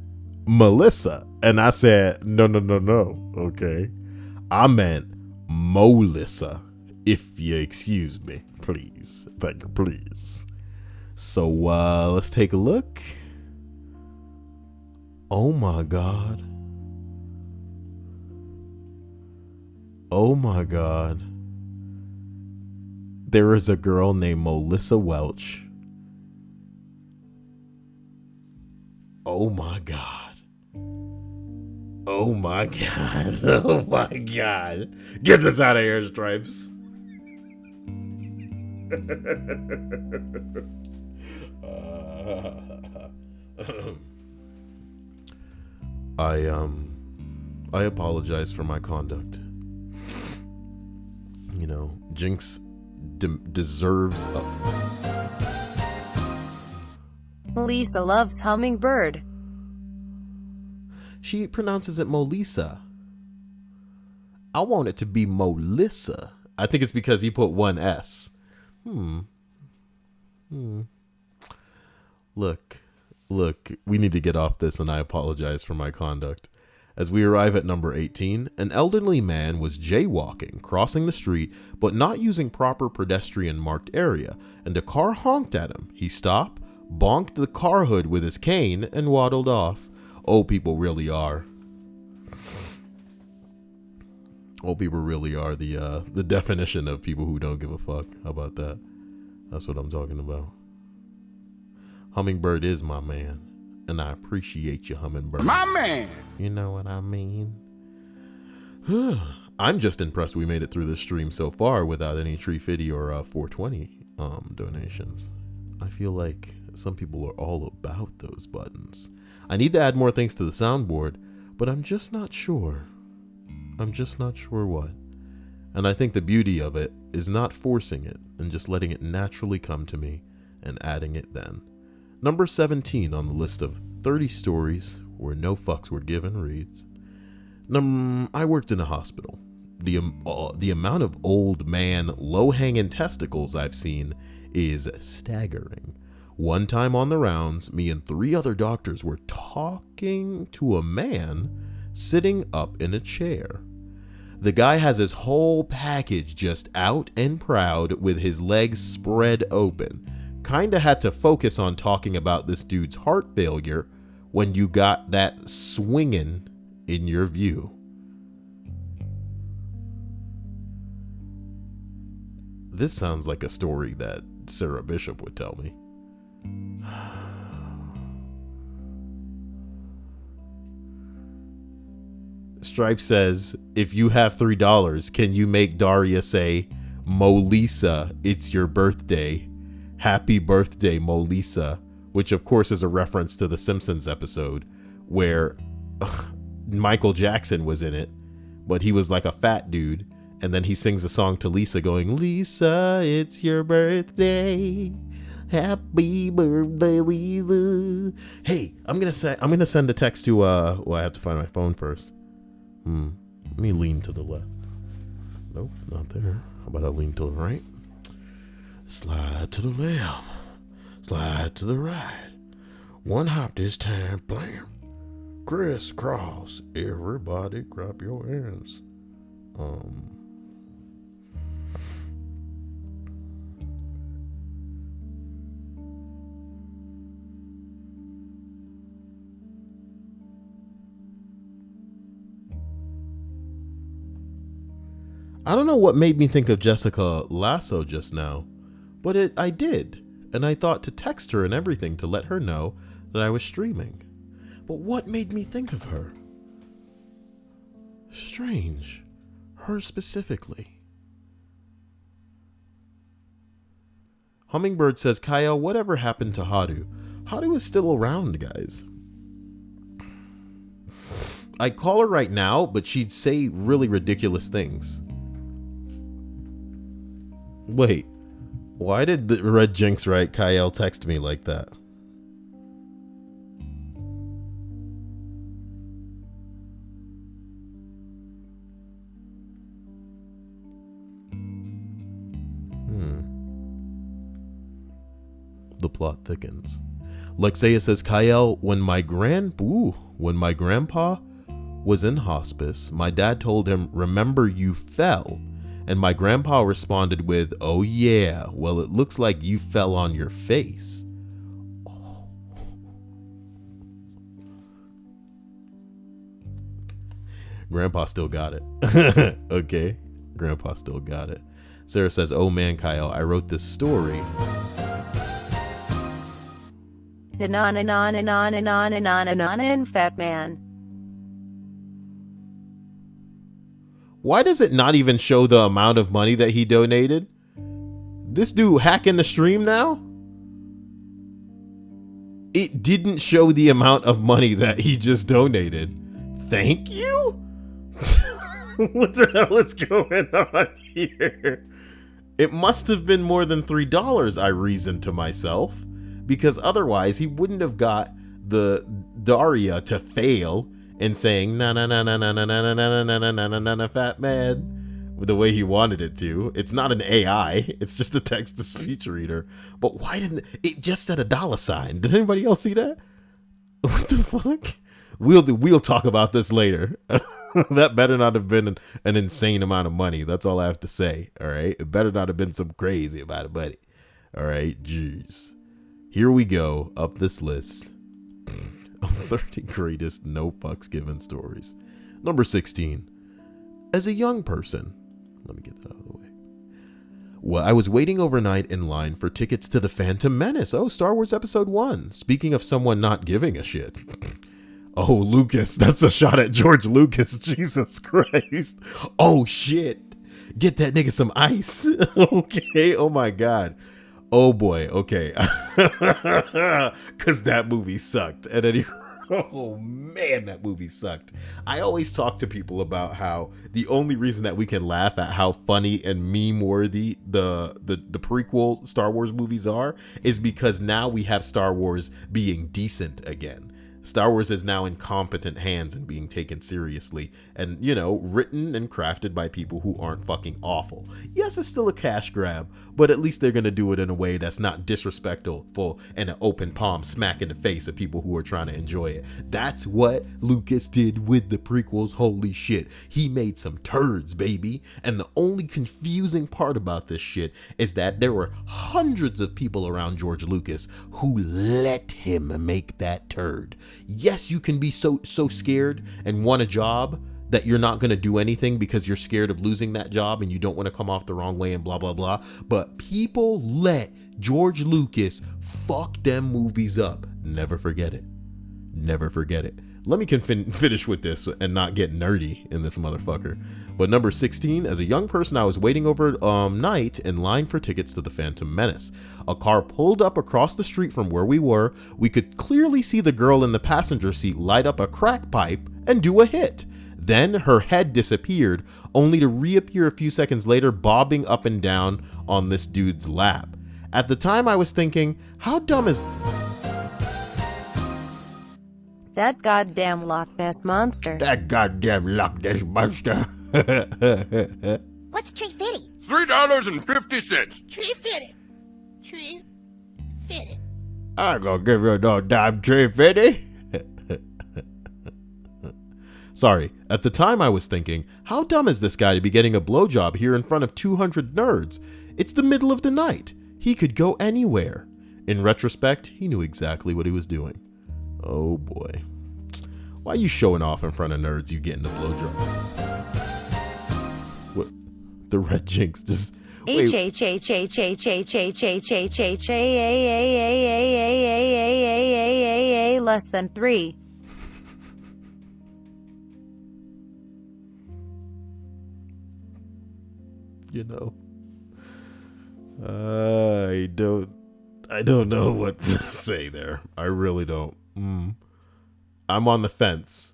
Melissa." And I said, no. Okay. I meant Melissa. If you excuse me, please. Thank you, please. So let's take a look. Oh my God. Oh my God. There is a girl named Melissa Welch. Oh my God. Oh my God. Oh my God. Get this out of here, Stripes. I apologize for my conduct. You know, Jinx deserves Melissa loves hummingbird. She pronounces it Molisa. I want it to be Molissa. I think it's because he put one S. Look, we need to get off this, and I apologize for my conduct. As we arrive at number 18, an elderly man was jaywalking, crossing the street, but not using proper pedestrian marked area, and a car honked at him. He stopped, bonked the car hood with his cane, and waddled off. Old people really are. Old people really are the definition of people who don't give a fuck. How about that? That's what I'm talking about. Hummingbird is my man, and I appreciate you, Hummingbird. My man! You know what I mean? I'm just impressed we made it through this stream so far without any Tree 50 or 420 donations. I feel like some people are all about those buttons. I need to add more things to the soundboard, but I'm just not sure. I'm just not sure what. And I think the beauty of it is not forcing it and just letting it naturally come to me and adding it then. Number 17 on the list of 30 stories where no fucks were given reads, I worked in a hospital. The amount of old man low-hanging testicles I've seen is staggering. One time on the rounds, me and 3 other doctors were talking to a man sitting up in a chair. The guy has his whole package just out and proud with his legs spread open. Kinda had to focus on talking about this dude's heart failure when you got that swinging in your view. This sounds like a story that Sarah Bishop would tell me. Stripe says, if you have $3, can you make Daria say, Molisa, it's your birthday. Happy birthday, Molisa. Which of course is a reference to the Simpsons episode where Michael Jackson was in it, but he was like a fat dude. And then he sings a song to Lisa going, Lisa, it's your birthday. Happy birthday, Lisa. Hey, I'm gonna send a text to well, I have to find my phone first. Let me lean to the left. Nope, not there. How about I lean to the right? Slide to the left. Slide to the right. One hop this time, blam. Crisscross. Everybody clap your hands. I don't know what made me think of Jessica Lasso just now, but I did, and I thought to text her and everything to let her know that I was streaming. But what made me think of her? Strange. Her specifically. Hummingbird says, Kyle, whatever happened to Haru? Haru is still around, guys. I'd call her right now, but she'd say really ridiculous things. Wait, why did the Red Jinx write Kyle text me like that? The plot thickens. Lexea says, Kyle, when my grandpa was in hospice, my dad told him, remember you fell. And my grandpa responded with, oh yeah, well it looks like you fell on your face. Oh. Grandpa still got it. Okay, Grandpa still got it. Sarah says, oh man, Kyle, I wrote this story. And fat man. Why does it not even show the amount of money that he donated? This dude hacking the stream now? It didn't show the amount of money that he just donated. Thank you? What the hell is going on here? It must have been more than $3, I reasoned to myself, because otherwise he wouldn't have got the Daria to fail in saying na na na na na na na na na na na na na na fat man the way he wanted it to. It's not an AI, it's just a text to speech reader. But why didn't it just said $? Did anybody else see that? What the fuck? We'll talk about this later. That better not have been an insane amount of money. That's all I have to say. All right. It better not have been some crazy amount of money. All right. Jeez. Here we go up this list of 30 greatest no fucks given stories. Number 16. As a young person, let me get that out of the way. Well, I was waiting overnight in line for tickets to The Phantom Menace. Oh, Star Wars Episode 1. Speaking of someone not giving a shit. Oh, Lucas. That's a shot at George Lucas. Jesus Christ. Oh, shit. Get that nigga some ice. Okay. Oh, my God. Oh, boy. Okay. Because that movie sucked. And then oh, man, that movie sucked. I always talk to people about how the only reason that we can laugh at how funny and meme-worthy the prequel Star Wars movies are is because now we have Star Wars being decent again. Star Wars is now in competent hands and being taken seriously and, you know, written and crafted by people who aren't fucking awful. Yes, it's still a cash grab, but at least they're going to do it in a way that's not disrespectful and an open palm smack in the face of people who are trying to enjoy it. That's what Lucas did with the prequels. Holy shit. He made some turds, baby. And the only confusing part about this shit is that there were hundreds of people around George Lucas who let him make that turd. Yes, you can be so scared and want a job that you're not going to do anything because you're scared of losing that job and you don't want to come off the wrong way and blah, blah, blah. But people let George Lucas fuck them movies up. Never forget it. Never forget it. Let me finish with this and not get nerdy in this motherfucker. But number 16, as a young person, I was waiting overnight in line for tickets to The Phantom Menace. A car pulled up across the street from where we were. We could clearly see the girl in the passenger seat light up a crack pipe and do a hit. Then her head disappeared, only to reappear a few seconds later, bobbing up and down on this dude's lap. At the time, I was thinking, how dumb is... That goddamn Loch Ness monster. That goddamn Loch Ness monster. What's $3.50? $3.50. $3.50. I ain't gonna give you no damn $3.50. Sorry, at the time I was thinking, how dumb is this guy to be getting a blowjob here in front of 200 nerds? It's the middle of the night. He could go anywhere. In retrospect, he knew exactly what he was doing. Oh boy. Why are you showing off in front of nerds you getting a blowjob? What? The red jinx just... H H H H H H H H H H H A less than 3. You know, I don't know what to say there. I really don't. I'm on the fence.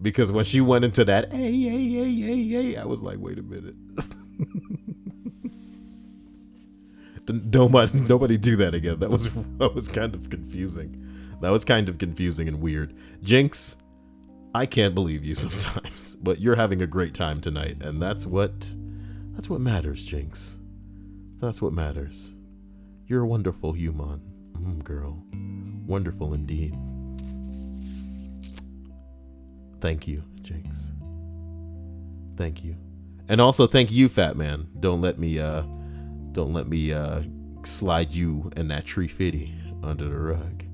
Because when she went into that, I was like, wait a minute. Nobody do that again. That was kind of confusing. That was kind of confusing and weird. Jinx, I can't believe you sometimes, but you're having a great time tonight, and that's what matters, Jinx. That's what matters. You're a wonderful human, girl. Wonderful indeed. Thank you, Jinx. Thank you. And also thank you, Fat Man. Don't let me slide you and that tree fitty under the rug.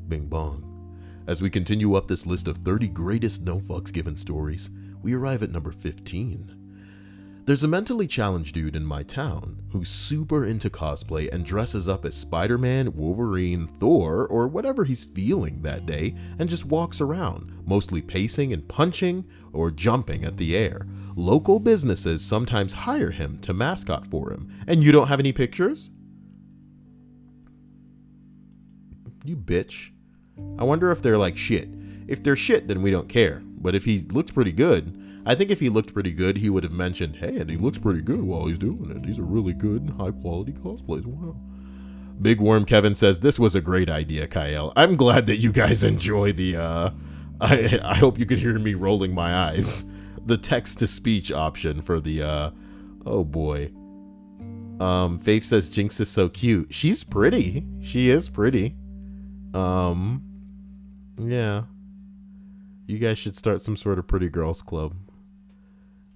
Bing bong. As we continue up this list of 30 greatest no fucks given stories, we arrive at number 15. There's a mentally challenged dude in my town who's super into cosplay and dresses up as Spider-Man, Wolverine, Thor, or whatever he's feeling that day and just walks around, mostly pacing and punching or jumping at the air. Local businesses sometimes hire him to mascot for him. And you don't have any pictures? You bitch. I wonder if they're like shit. If they're shit, then we don't care. But if he looks pretty good, I think if he looked pretty good, he would have mentioned, hey, and he looks pretty good while he's doing it. These are really good, high-quality cosplays. Wow. Big Worm Kevin says, this was a great idea, Kyle. I'm glad that you guys enjoy the, I hope you could hear me rolling my eyes. The text-to-speech option for the, oh boy. Faith says, Jinx is so cute. She's pretty. She is pretty. Yeah. You guys should start some sort of pretty girls club.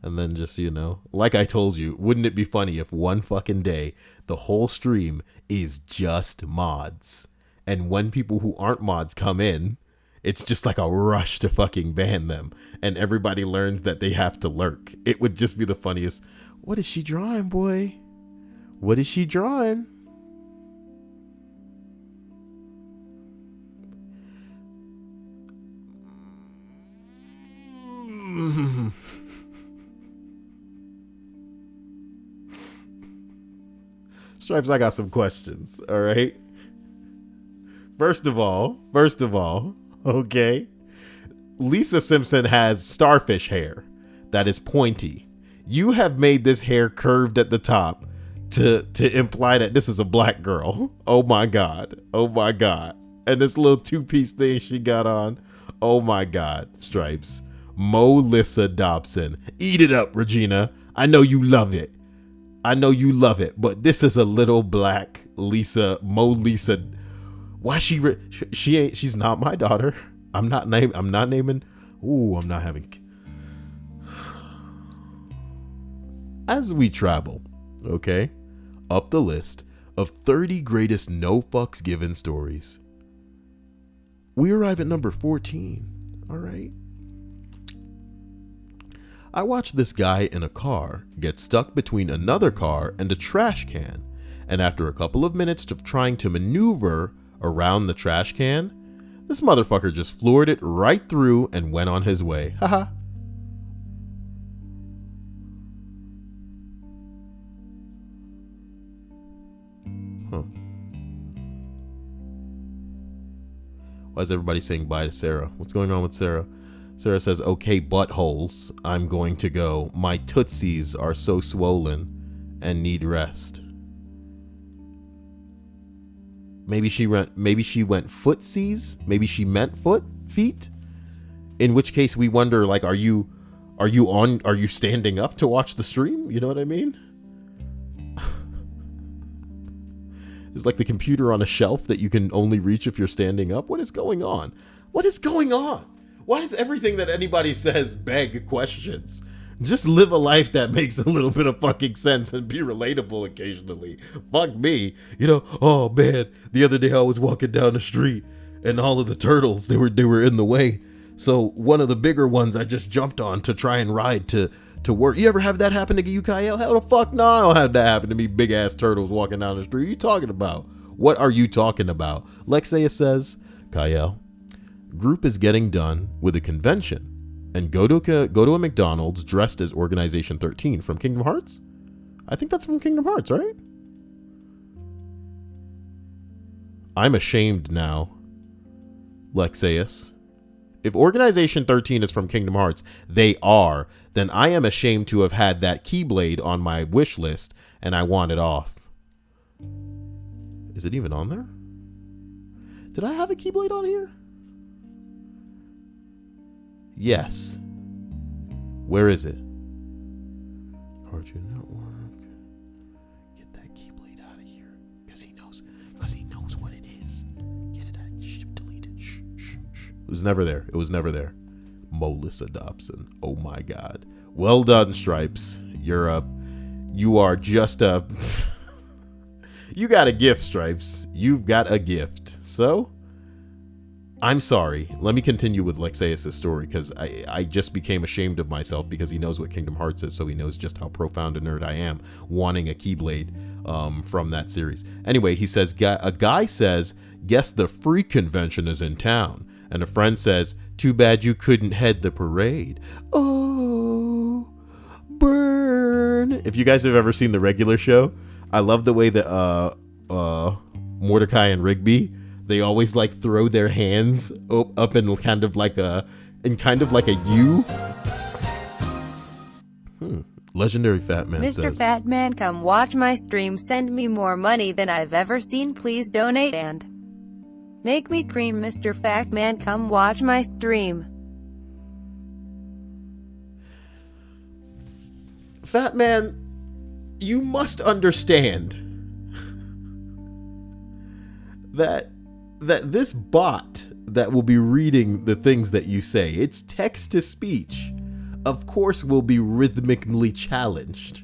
And then just, you know, like I told you, wouldn't it be funny if one fucking day the whole stream is just mods? And when people who aren't mods come in, it's just like a rush to fucking ban them. And everybody learns that they have to lurk. It would just be the funniest. What is she drawing, boy? What is she drawing? Stripes, I got some questions, all right? First of all, okay? Lisa Simpson has starfish hair that is pointy. You have made this hair curved at the top to imply that this is a black girl. Oh my God. Oh my God. And this little two-piece thing she got on. Oh my God, Stripes. Melissa Dobson. Eat it up, Regina. I know you love it. I know you love it, but this is a little black Lisa. Why she's not my daughter. I'm not naming. Ooh, I'm not having. As we travel, okay, up the list of 30 greatest no fucks given stories, we arrive at number 14. All right. I watched this guy in a car get stuck between another car and a trash can, and after a couple of minutes of trying to maneuver around the trash can, this motherfucker just floored it right through and went on his way. Haha. Huh. Why is everybody saying bye to Sarah? What's going on with Sarah? Sarah says, okay, buttholes, I'm going to go. My tootsies are so swollen and need rest. Maybe she went footsies? Maybe she meant feet? In which case we wonder, like, are you standing up to watch the stream? You know what I mean? It's like the computer on a shelf that you can only reach if you're standing up. What is going on? What is going on? Why does everything that anybody says beg questions? Just live a life that makes a little bit of fucking sense and be relatable occasionally. Fuck me. You know, oh man, the other day I was walking down the street and all of the turtles, they were in the way. So one of the bigger ones I just jumped on to try and ride to work. You ever have that happen to you, Kyle? Hell the fuck no, I don't have that happen to me. Big ass turtles walking down the street. What are you talking about? What are you talking about? Lexia says, Kyle, group is getting done with a convention and go to a McDonald's dressed as Organization 13 from Kingdom Hearts. I think that's from Kingdom Hearts, right? I'm ashamed now, Lexeus. If Organization 13 is from Kingdom Hearts, they are, then I am ashamed to have had that Keyblade on my wish list and I want it off. Is it even on there? Did I have a Keyblade on here? Yes. Where is it? Cartoon Network. Get that Keyblade out of here. Because he knows what it is. Get it out. Delete it. Shh. It was never there. Melissa Dobson. Oh my God. Well done, Stripes. You are just a you got a gift, Stripes. You've got a gift. So I'm sorry. Let me continue with Lexeus' story because I just became ashamed of myself because he knows what Kingdom Hearts is, so he knows just how profound a nerd I am wanting a Keyblade from that series. Anyway, he says, a guy says, guess the freak convention is in town. And a friend says, too bad you couldn't head the parade. Oh, burn. If you guys have ever seen the regular show, I love the way that Mordecai and Rigby, They always like throw their hands up in kind of like a U. Legendary Fat Man Mr. says, Fat Man, come watch my stream. Send me more money than I've ever seen. Please donate and make me cream. Mr. Fat Man, come watch my stream. Fat Man, you must understand that this bot that will be reading the things that you say, it's text to speech, of course will be rhythmically challenged.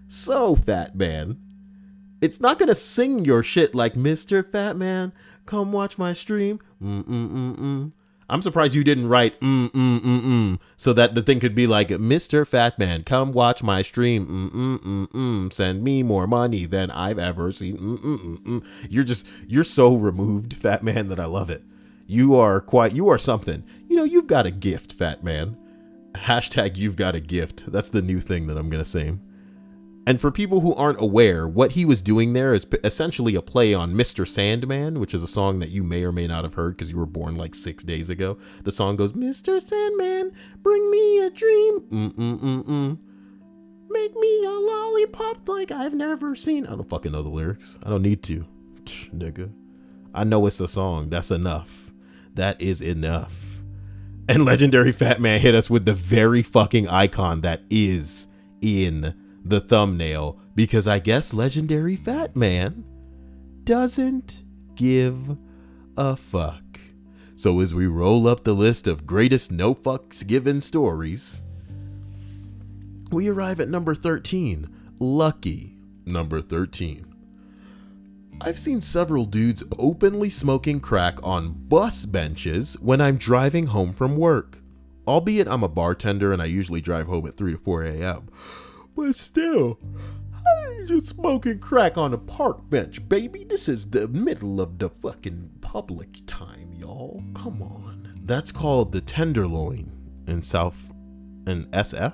So, Fat Man, it's not gonna sing your shit like, Mr. Fat Man, come watch my stream. I'm surprised you didn't write so that the thing could be like, Mr. Fat Man, come watch my stream. Send me more money than I've ever seen. You're so removed, Fat Man, that I love it. You are something. You know, you've got a gift, Fat Man. Hashtag you've got a gift. That's the new thing that I'm gonna say. And for people who aren't aware, what he was doing there is essentially a play on Mr. Sandman, which is a song that you may or may not have heard because you were born like 6 days ago. The song goes, Mr. Sandman, bring me a dream. Make me a lollipop like I've never seen. I don't fucking know the lyrics. I don't need to. Nigga. I know it's a song. That's enough. That is enough. And Legendary Fat Man hit us with the very fucking icon that is in the thumbnail, because I guess Legendary Fat Man doesn't give a fuck. So as we roll up the list of greatest no fucks given stories, we arrive at number 13. Lucky number 13. I've seen several dudes openly smoking crack on bus benches when I'm driving home from work. Albeit I'm a bartender and I usually drive home at 3 to 4 a.m. But still, I ain't just smoking crack on a park bench, baby. This is the middle of the fucking public time, y'all. Come on. That's called the Tenderloin in SF,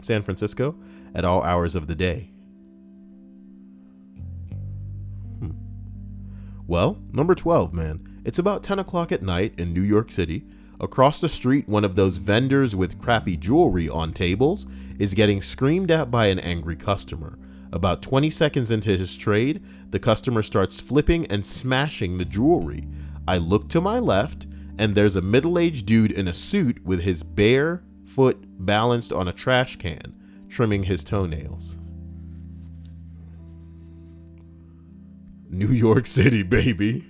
San Francisco, at all hours of the day. Well, number 12, man. It's about 10 o'clock at night in New York City. Across the street, one of those vendors with crappy jewelry on tables is getting screamed at by an angry customer. About 20 seconds into his trade, the customer starts flipping and smashing the jewelry. I look to my left, and there's a middle-aged dude in a suit with his bare foot balanced on a trash can, trimming his toenails. New York City, baby.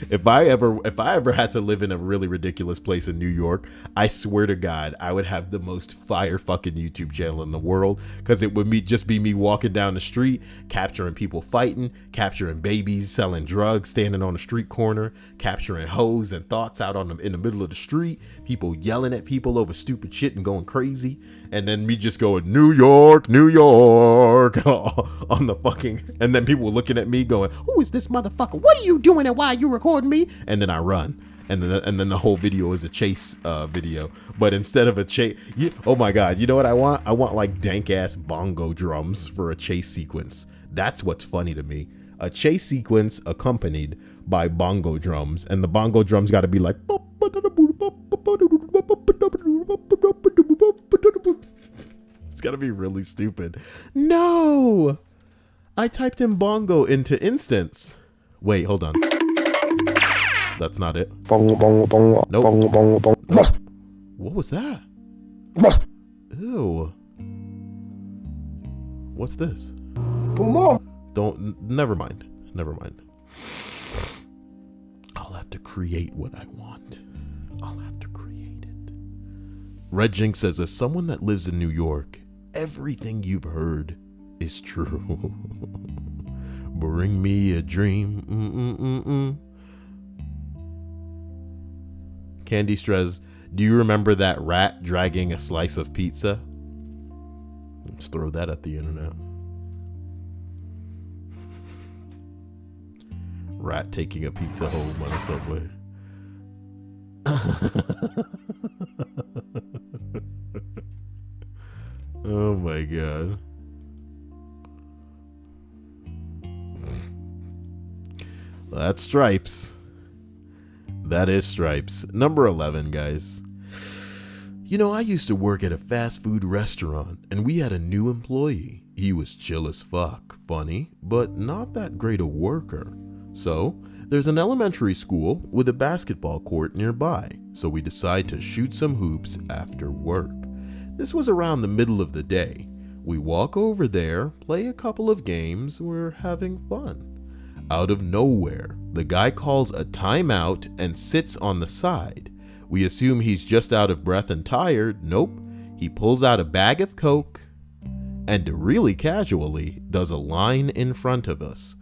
If I ever had to live in a really ridiculous place in New York, I swear to God, I would have the most fire fucking YouTube channel in the world, because it would just be me walking down the street, capturing people fighting, capturing babies selling drugs, standing on a street corner, capturing hoes and thoughts out in the middle of the street, people yelling at people over stupid shit and going crazy, and then me just going, New York, New York, on the fucking, and then people looking at me going, who is this motherfucker? What are you doing and why are you recording me? And then I run. And then the whole video is a chase video. But instead of a chase, oh my God, you know what I want? I want like dank ass bongo drums for a chase sequence. That's what's funny to me. A chase sequence accompanied by bongo drums. And the bongo drums got to be like, it's got to be really stupid. No, I typed in bongo into instance. Wait, hold on. That's not it. Nope. Nope. What was that? Ew. What's this? Never mind. I'll have to create what I want. I'll have to create it. Red Jinx says, as someone that lives in New York, everything you've heard is true. Bring me a dream. Candy Strez, do you remember that rat dragging a slice of pizza? Let's throw that at the internet. Rat taking a pizza home on a subway. Oh my God. That's Stripes. That is Stripes. Number 11, guys. You know, I used to work at a fast food restaurant, and we had a new employee. He was chill as fuck, funny, but not that great a worker. So, there's an elementary school with a basketball court nearby, so we decide to shoot some hoops after work. This was around the middle of the day. We walk over there, play a couple of games, we're having fun. Out of nowhere, the guy calls a timeout and sits on the side. We assume he's just out of breath and tired. Nope. He pulls out a bag of Coke and really casually does a line in front of us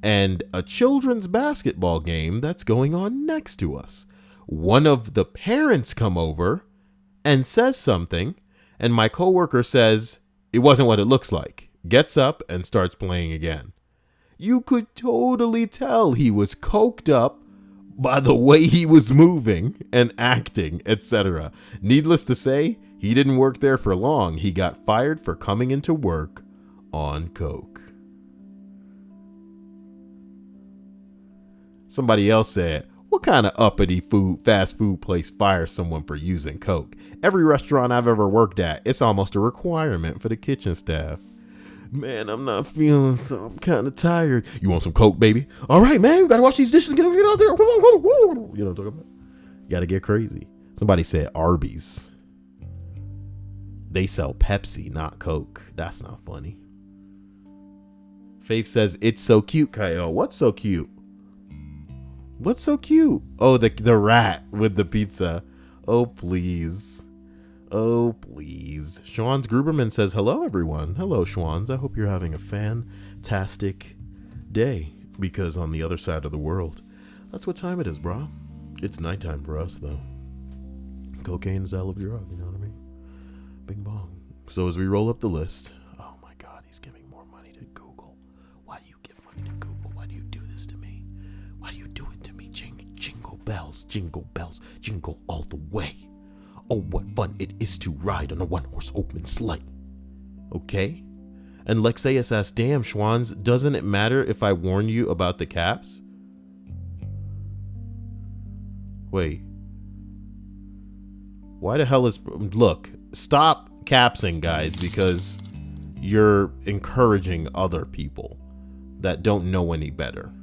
and a children's basketball game that's going on next to us. One of the parents come over and says something, and my coworker says, "It wasn't what it looks like," gets up and starts playing again. You could totally tell he was coked up by the way he was moving and acting, etc. Needless to say, he didn't work there for long. He got fired for coming into work on coke. Somebody else said, "What kind of uppity fast food place fires someone for using coke? Every restaurant I've ever worked at, it's almost a requirement for the kitchen staff." Man, I'm not feeling so. I'm kind of tired. You want some coke, baby? All right, man. You gotta wash these dishes. Get out there. You know what I'm talking about? You gotta get crazy. Somebody said Arby's. They sell Pepsi, not Coke. That's not funny. Faith says, "It's so cute, Kyle." What's so cute? What's so cute? Oh, the rat with the pizza. Oh, please. Oh, please. Schwans Gruberman says, "Hello, everyone." Hello, Schwans. I hope you're having a fantastic day, because on the other side of the world, that's what time it is, bro. It's nighttime for us, though. Cocaine's a hell of a drug, you know what I mean? Bing bong. So as we roll up the list, oh my God, he's giving more money to Google. Why do you give money to Google? Why do you do this to me? Why do you do it to me? Jingle bells, jingle all the way. Oh, what fun it is to ride on a one-horse open sleigh. Okay? And Lexeus asks, "Damn, Schwans, doesn't it matter if I warn you about the caps?" Wait. Why the hell is... Look, stop capsing, guys, because you're encouraging other people that don't know any better.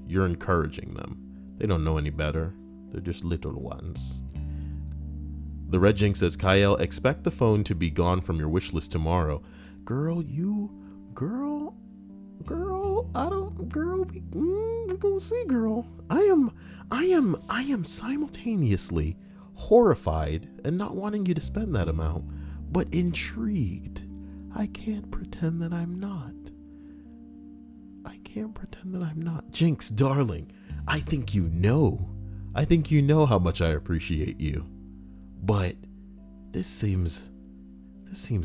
You're encouraging them. They don't know any better. They're just little ones. The Red Jinx says, "Kyle, expect the phone to be gone from your wish list tomorrow." Girl, we gonna see, girl. I am simultaneously horrified and not wanting you to spend that amount, but intrigued. I can't pretend that I'm not. Jinx, darling, I think you know how much I appreciate you. But this seems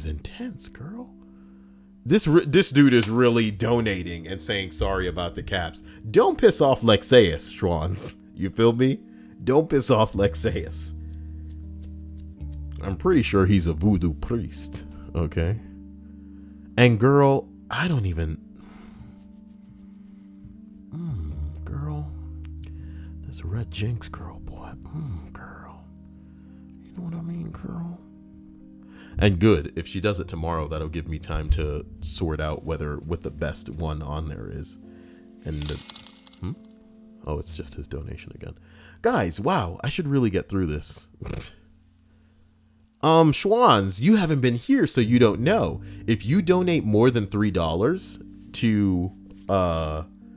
intense, girl. This dude is really donating and saying sorry about the caps. Don't piss off Lexeus, Schwans. You feel me? Don't piss off Lexeus. I'm pretty sure he's a voodoo priest. Okay. And girl, I don't even... girl. This Red Jinx girl, boy. Girl. You know what I mean, girl? And good, if she does it tomorrow, that'll give me time to sort out what the best one on there is. And oh, it's just his donation again. Guys, wow, I should really get through this. Schwans, you haven't been here, so you don't know. If you donate more than $3 to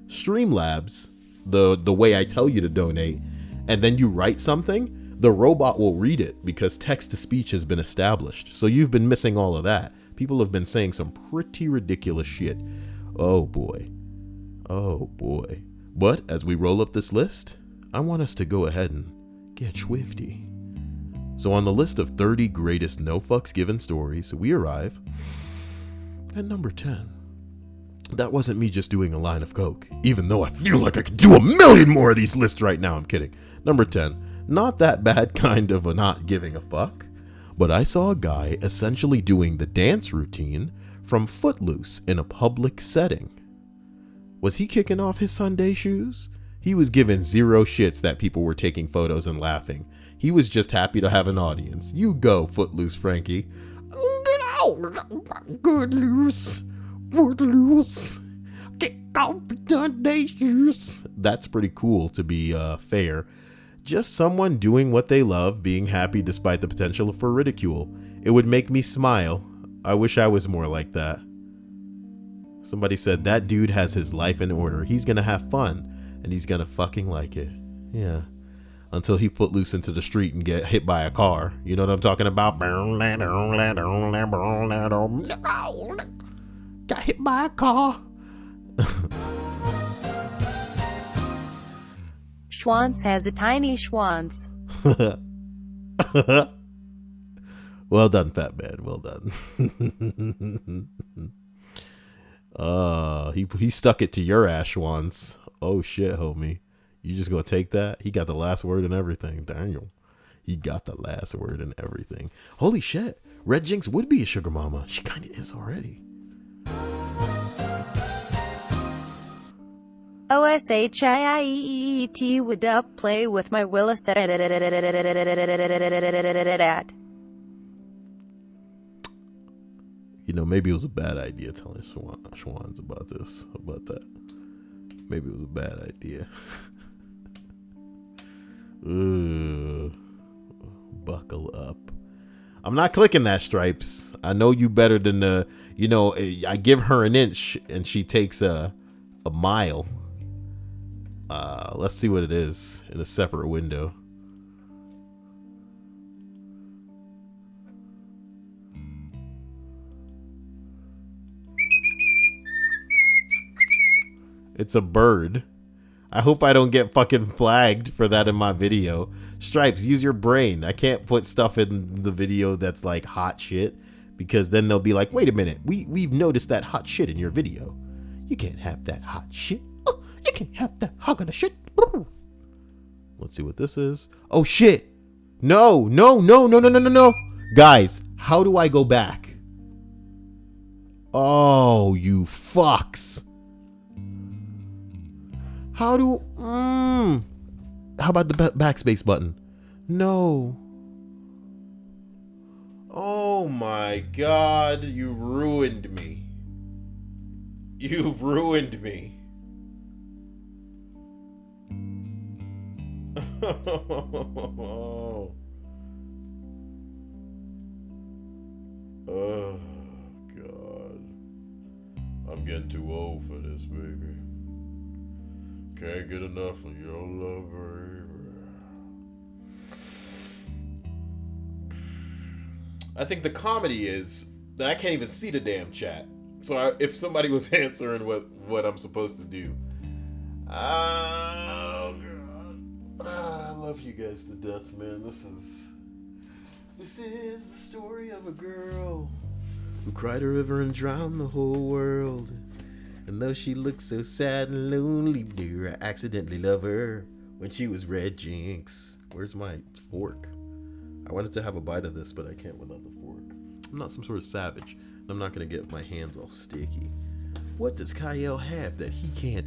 Streamlabs, the way I tell you to donate, and then you write something, the robot will read it because text-to-speech has been established. So you've been missing all of that. People have been saying some pretty ridiculous shit. Oh boy. But as we roll up this list, I want us to go ahead and get swifty. So on the list of 30 greatest no fucks given stories, we arrive at number 10. That wasn't me just doing a line of coke, even though I feel like I could do a million more of these lists right now. I'm kidding. Number 10. Not that bad kind of a not giving a fuck, but I saw a guy essentially doing the dance routine from Footloose in a public setting. Was he kicking off his Sunday shoes? He He was given zero shits that people were taking photos and laughing. He was just happy to have an audience. You go, Footloose Frankie. Get out! Good loose. Footloose. Get confident. That's pretty cool, to be fair. Just someone doing what they love, being happy despite the potential for ridicule. It would make me smile. I wish I was more like that. Somebody said that dude has his life in order. He's gonna have fun, and he's gonna fucking like it. Yeah. Until he footloose into the street and get hit by a car. You know what I'm talking about? Got hit by a car. Schwanz has a tiny schwanz. Well done, fat man. Well done. He stuck it to your ass, Schwanz. Oh shit, homie. You just gonna take that? He got the last word and everything. Daniel. He got the last word and everything. Holy shit. Red Jinx would be a sugar mama. She kind of is already. OSHIEET would up play with my Willis at. You know, maybe it was a bad idea telling Schwans about that. Maybe it was a bad idea. Ooh, buckle up. I'm not clicking that, Stripes. I know you better than I give her an inch and she takes a mile. Let's see what it is in a separate window. It's a bird. I hope I don't get fucking flagged for that in my video. Stripes, use your brain. I can't put stuff in the video that's like hot shit, because then they'll be like, wait a minute, we've noticed that hot shit in your video. You can't have that hot shit. You can't have that hot kind of shit. Let's see what this is. Oh shit. No. Guys, how do I go back? Oh, you fucks. How about the backspace button? No. Oh my God, you've ruined me. You've ruined me. Oh God. I'm getting too old for this, baby. Can't get enough of your love, baby. I think the comedy is that I can't even see the damn chat. So if somebody was answering what I'm supposed to do. Oh, God. I love you guys to death, man. This is the story of a girl who cried a river and drowned the whole world. And though she looked so sad and lonely, dear, I accidentally love her when she was Red Jinx. Where's my fork? I wanted to have a bite of this, but I can't without the fork. I'm not some sort of savage. I'm not going to get my hands all sticky. What does Kyle have that he can't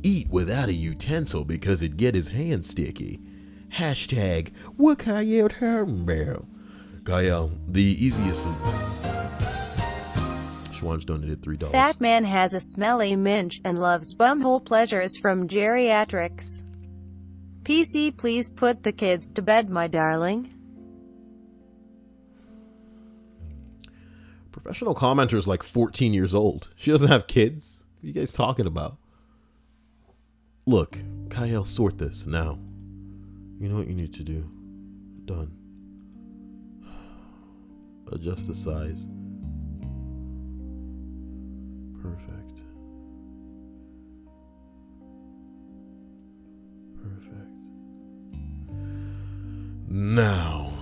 eat without a utensil because it'd get his hands sticky? Hashtag, what Kyle talking about? Kyle, the easiest... Schwanz donated $3. Fat man has a smelly minch and loves bumhole pleasures from geriatrics. PC, please put the kids to bed, my darling. Professional commenter's like 14 years old. She doesn't have kids. What are you guys talking about? Look, Kyle, sort this now. You know what you need to do. Done. Adjust the size. Perfect. Now,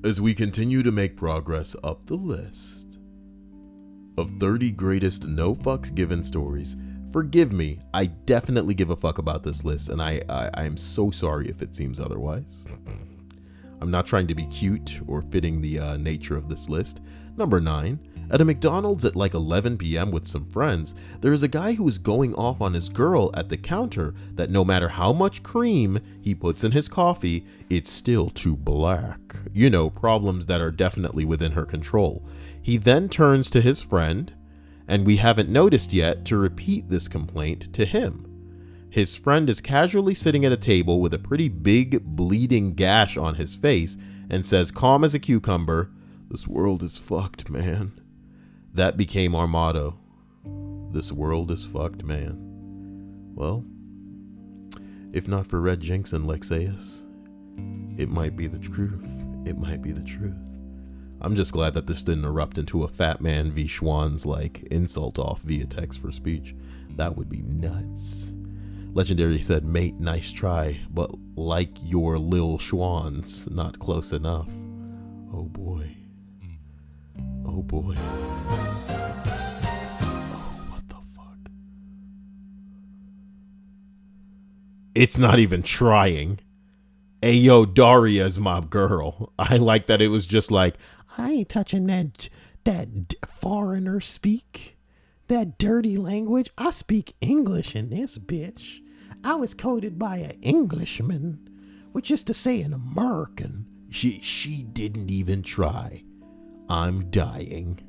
as we continue to make progress up the list of 30 greatest no fucks given stories, forgive me, I definitely give a fuck about this list, and I'm so sorry if it seems otherwise. I'm not trying to be cute or fitting the nature of this list. Number 9, At a McDonald's at like 11 p.m. with some friends, there is a guy who is going off on his girl at the counter that no matter how much cream he puts in his coffee, it's still too black. You know, problems that are definitely within her control. He then turns to his friend, and we haven't noticed yet, to repeat this complaint to him. His friend is casually sitting at a table with a pretty big bleeding gash on his face and says, calm as a cucumber, "This world is fucked, man." That became our motto. This world is fucked, man. Well, if not for Red Jinx and Lexaeus, it might be the truth. It might be the truth. I'm just glad that this didn't erupt into a Fat Man v. Schwann's like insult off via text for speech. That would be nuts. Legendary said, "Mate, nice try, but like your Lil Schwann's, not close enough." Oh boy. Oh boy. Oh, what the fuck? It's not even trying. Hey, yo, Daria's my girl. I like that it was just like, I ain't touching that foreigner speak. That dirty language. I speak English in this bitch. I was coded by an Englishman, which is to say an American. She didn't even try. I'm dying.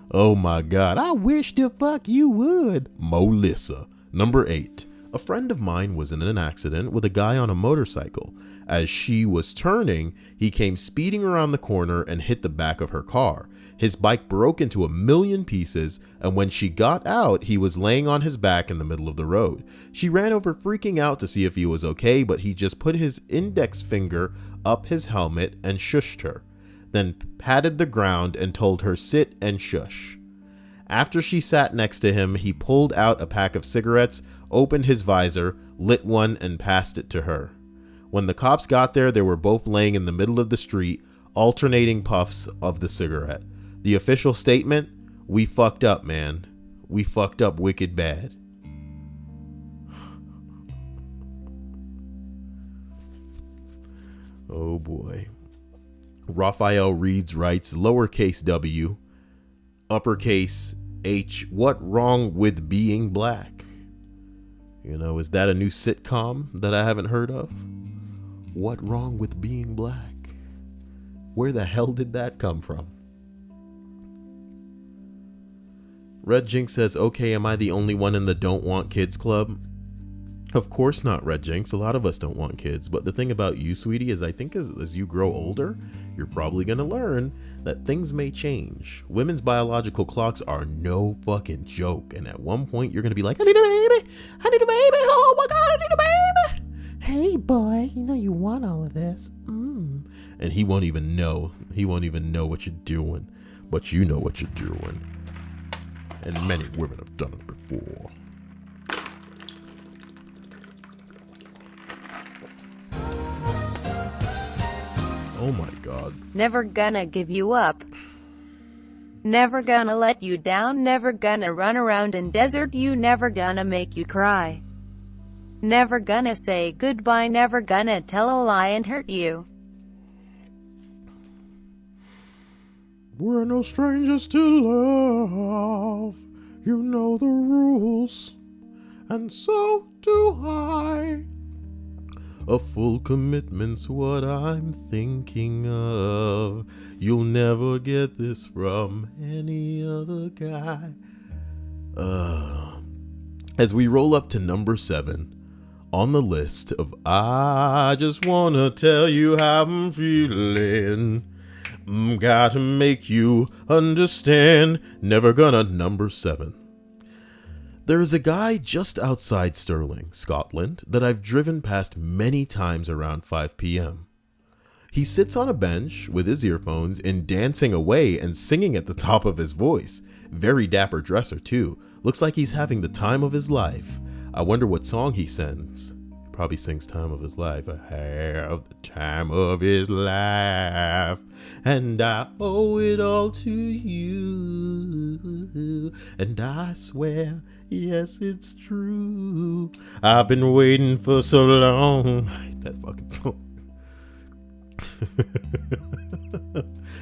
Oh my God. I wish the fuck you would. Melissa. Number 8. A friend of mine was in an accident with a guy on a motorcycle. As she was turning, he came speeding around the corner and hit the back of her car. His bike broke into a million pieces, and when she got out, he was laying on his back in the middle of the road. She ran over freaking out to see if he was okay, but he just put his index finger up his helmet and shushed her, then patted the ground and told her sit and shush. After she sat next to him, he pulled out a pack of cigarettes, opened his visor, lit one, and passed it to her. When the cops got there, they were both laying in the middle of the street, alternating puffs of the cigarette. The official statement: we fucked up, man. We fucked up wicked bad. Oh boy. Raphael Reeds writes, lowercase w, uppercase H, what wrong with being black? You know, is that a new sitcom that I haven't heard of? What wrong with being black? Where the hell did that come from? Red Jinx says, okay, am I the only one in the don't want kids club? Of course not, Red Jinx. A lot of us don't want kids. But the thing about you, sweetie, is I think as you grow older, you're probably going to learn that things may change. Women's biological clocks are no fucking joke. And at one point, you're going to be like, I need a baby. I need a baby. Oh my God, I need a baby. Hey, boy, you know you want all of this. And he won't even know. He won't even know what you're doing. But you know what you're doing. And many women have done it before. Oh my God. Never gonna give you up. Never gonna let you down. Never gonna run around in desert you. Never gonna make you cry. Never gonna say goodbye. Never gonna tell a lie and hurt you. We're no strangers to love. You know the rules. And so do I. A full commitment's what I'm thinking of. You'll never get this from any other guy. As we roll up to number 7 on the list of I just wanna tell you how I'm feeling. Gotta make you understand. Never gonna. Number 7. There is a guy just outside Stirling, Scotland, that I've driven past many times around 5 p.m. He sits on a bench with his earphones and dancing away and singing at the top of his voice. Very dapper dresser too. Looks like he's having the time of his life. I wonder what song he sings. Probably sings Time of His Life. I have the time of his life, and I owe it all to you, and I swear, yes, it's true. I've been waiting for so long. I hate that fucking song.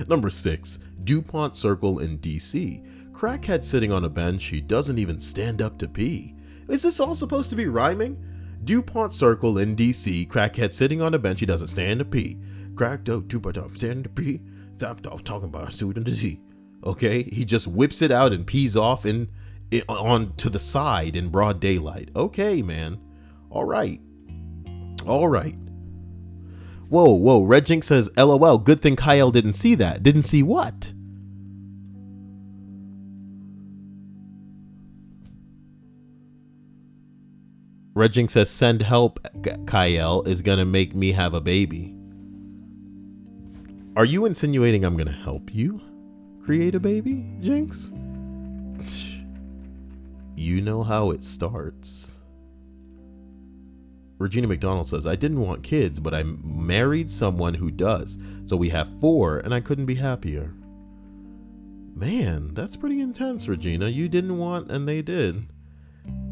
Number 6, DuPont Circle in DC. Crackhead sitting on a bench, he doesn't even stand up to pee. Is this all supposed to be rhyming? DuPont Circle in DC. Crackhead sitting on a bench, he doesn't stand to pee. Cracked out, DuPont stand to pee. Stop talking about a student to see. Okay, he just whips it out and pees off on to the side in broad daylight. Okay, man. All right. Whoa. Red Jinx says, LOL, good thing Kyle didn't see that. Didn't see what? Red Jinx says, send help, Kyle is gonna make me have a baby. Are you insinuating I'm gonna help you create a baby, Jinx? You know how it starts. Regina McDonald says, I didn't want kids, but I married someone who does. So we have 4, and I couldn't be happier. Man, that's pretty intense, Regina. You didn't want, and they did.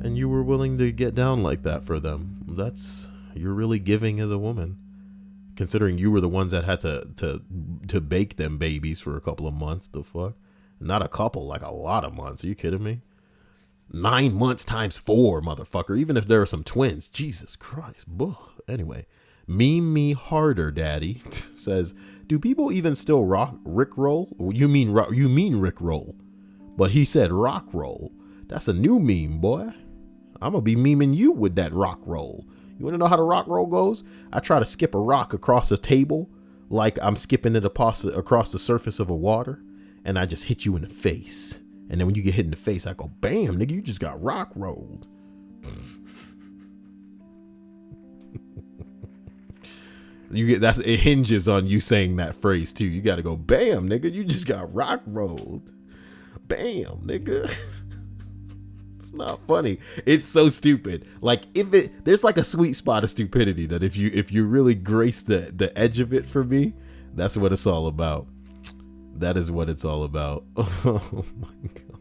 And you were willing to get down like that for them. You're really giving as a woman. Considering you were the ones that had to bake them babies for a couple of months. The fuck? Not a couple, like a lot of months. Are you kidding me? 9 months times 4, motherfucker. Even if there are some twins. Jesus Christ. Anyway. Meme me harder, daddy. Says, do people even still Rickroll? You mean Rickroll. But he said rock roll. That's a new meme, boy. I'm gonna be memeing you with that rock roll. You wanna know how the rock roll goes? I try to skip a rock across a table like I'm skipping it across the surface of a water, and I just hit you in the face. And then when you get hit in the face, I go, bam, nigga, you just got rock rolled. It hinges on you saying that phrase too. You gotta go, bam, nigga, you just got rock rolled. Bam, nigga. It's not funny. It's so stupid. Like there's like a sweet spot of stupidity that if you really grace the edge of it for me, that's what it's all about. That is what it's all about. Oh my god.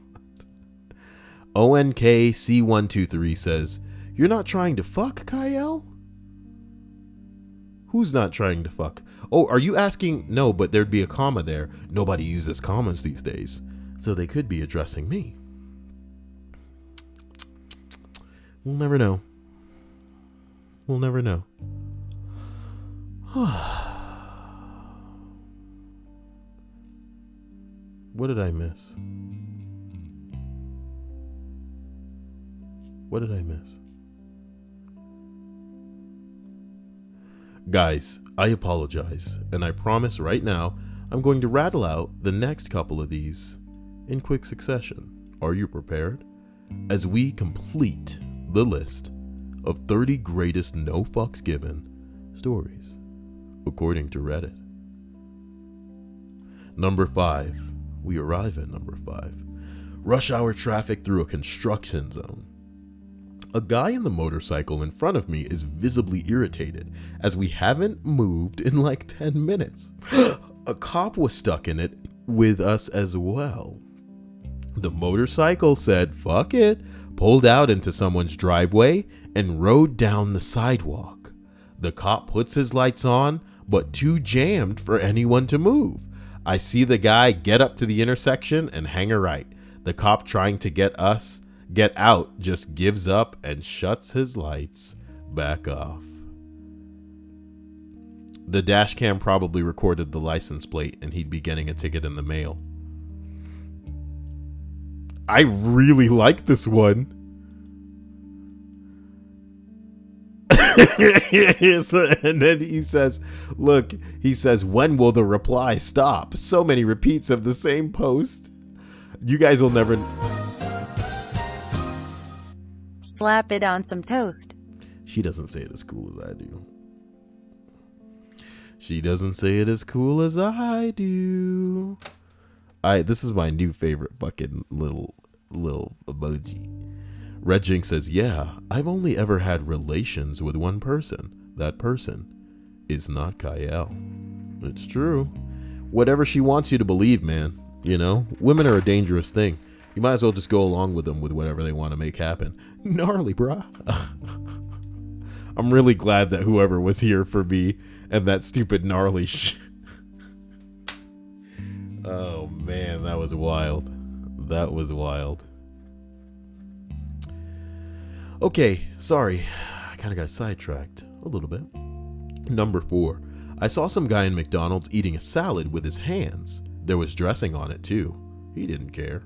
ONKC123 says, you're not trying to fuck, Kyle? Who's not trying to fuck? Oh, are you asking? No, but there'd be a comma there. Nobody uses commas these days. So they could be addressing me. We'll never know. We'll never know. What did I miss? What did I miss? Guys, I apologize, and I promise right now I'm going to rattle out the next couple of these in quick succession. Are you prepared? As we complete the list of 30 greatest no fucks given stories, according to Reddit. Number 5. We arrive at number 5. Rush hour traffic through a construction zone. A guy in the motorcycle in front of me is visibly irritated as we haven't moved in like 10 minutes. A cop was stuck in it with us as well. The motorcycle said, fuck it, pulled out into someone's driveway and rode down the sidewalk. The cop puts his lights on, but too jammed for anyone to move. I see the guy get up to the intersection and hang a right. The cop trying to get out just gives up and shuts his lights back off. The dash cam probably recorded the license plate and he'd be getting a ticket in the mail. I really like this one. And then he says, look, he says, when will the reply stop? So many repeats of the same post. You guys will never... Slap it on some toast. She doesn't say it as cool as I do. She doesn't say it as cool as I do. This is my new favorite fucking little emoji. Red Jinx says, yeah, I've only ever had relations with one person. That person is not Kyle. It's true. Whatever she wants you to believe, man. You know, women are a dangerous thing. You might as well just go along with them with whatever they want to make happen. Gnarly, brah. I'm really glad that whoever was here for me and that stupid gnarly Oh man, that was wild. That was wild. Okay, sorry. I kind of got sidetracked a little bit. Number 4. I saw some guy in McDonald's eating a salad with his hands. There was dressing on it too. He didn't care.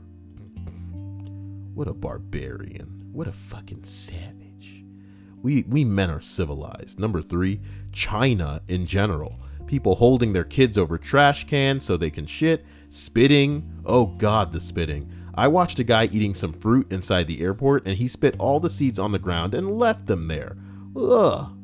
What a barbarian. What a fucking savage. We men are civilized. Number 3, China in general. People holding their kids over trash cans so they can shit. Spitting. Oh God, the spitting. I watched a guy eating some fruit inside the airport and he spit all the seeds on the ground and left them there. Ugh.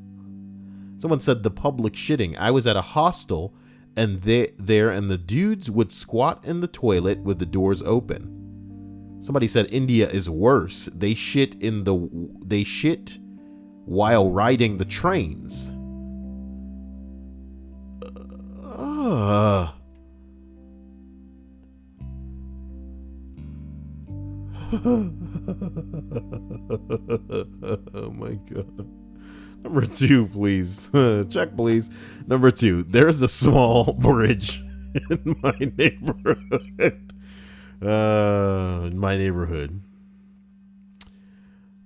Someone said the public shitting. I was at a hostel and the dudes would squat in the toilet with the doors open. Somebody said India is worse. They shit while riding the trains. Oh my God. Number 2, please. Check, please. Number 2. There's a small bridge in my neighborhood.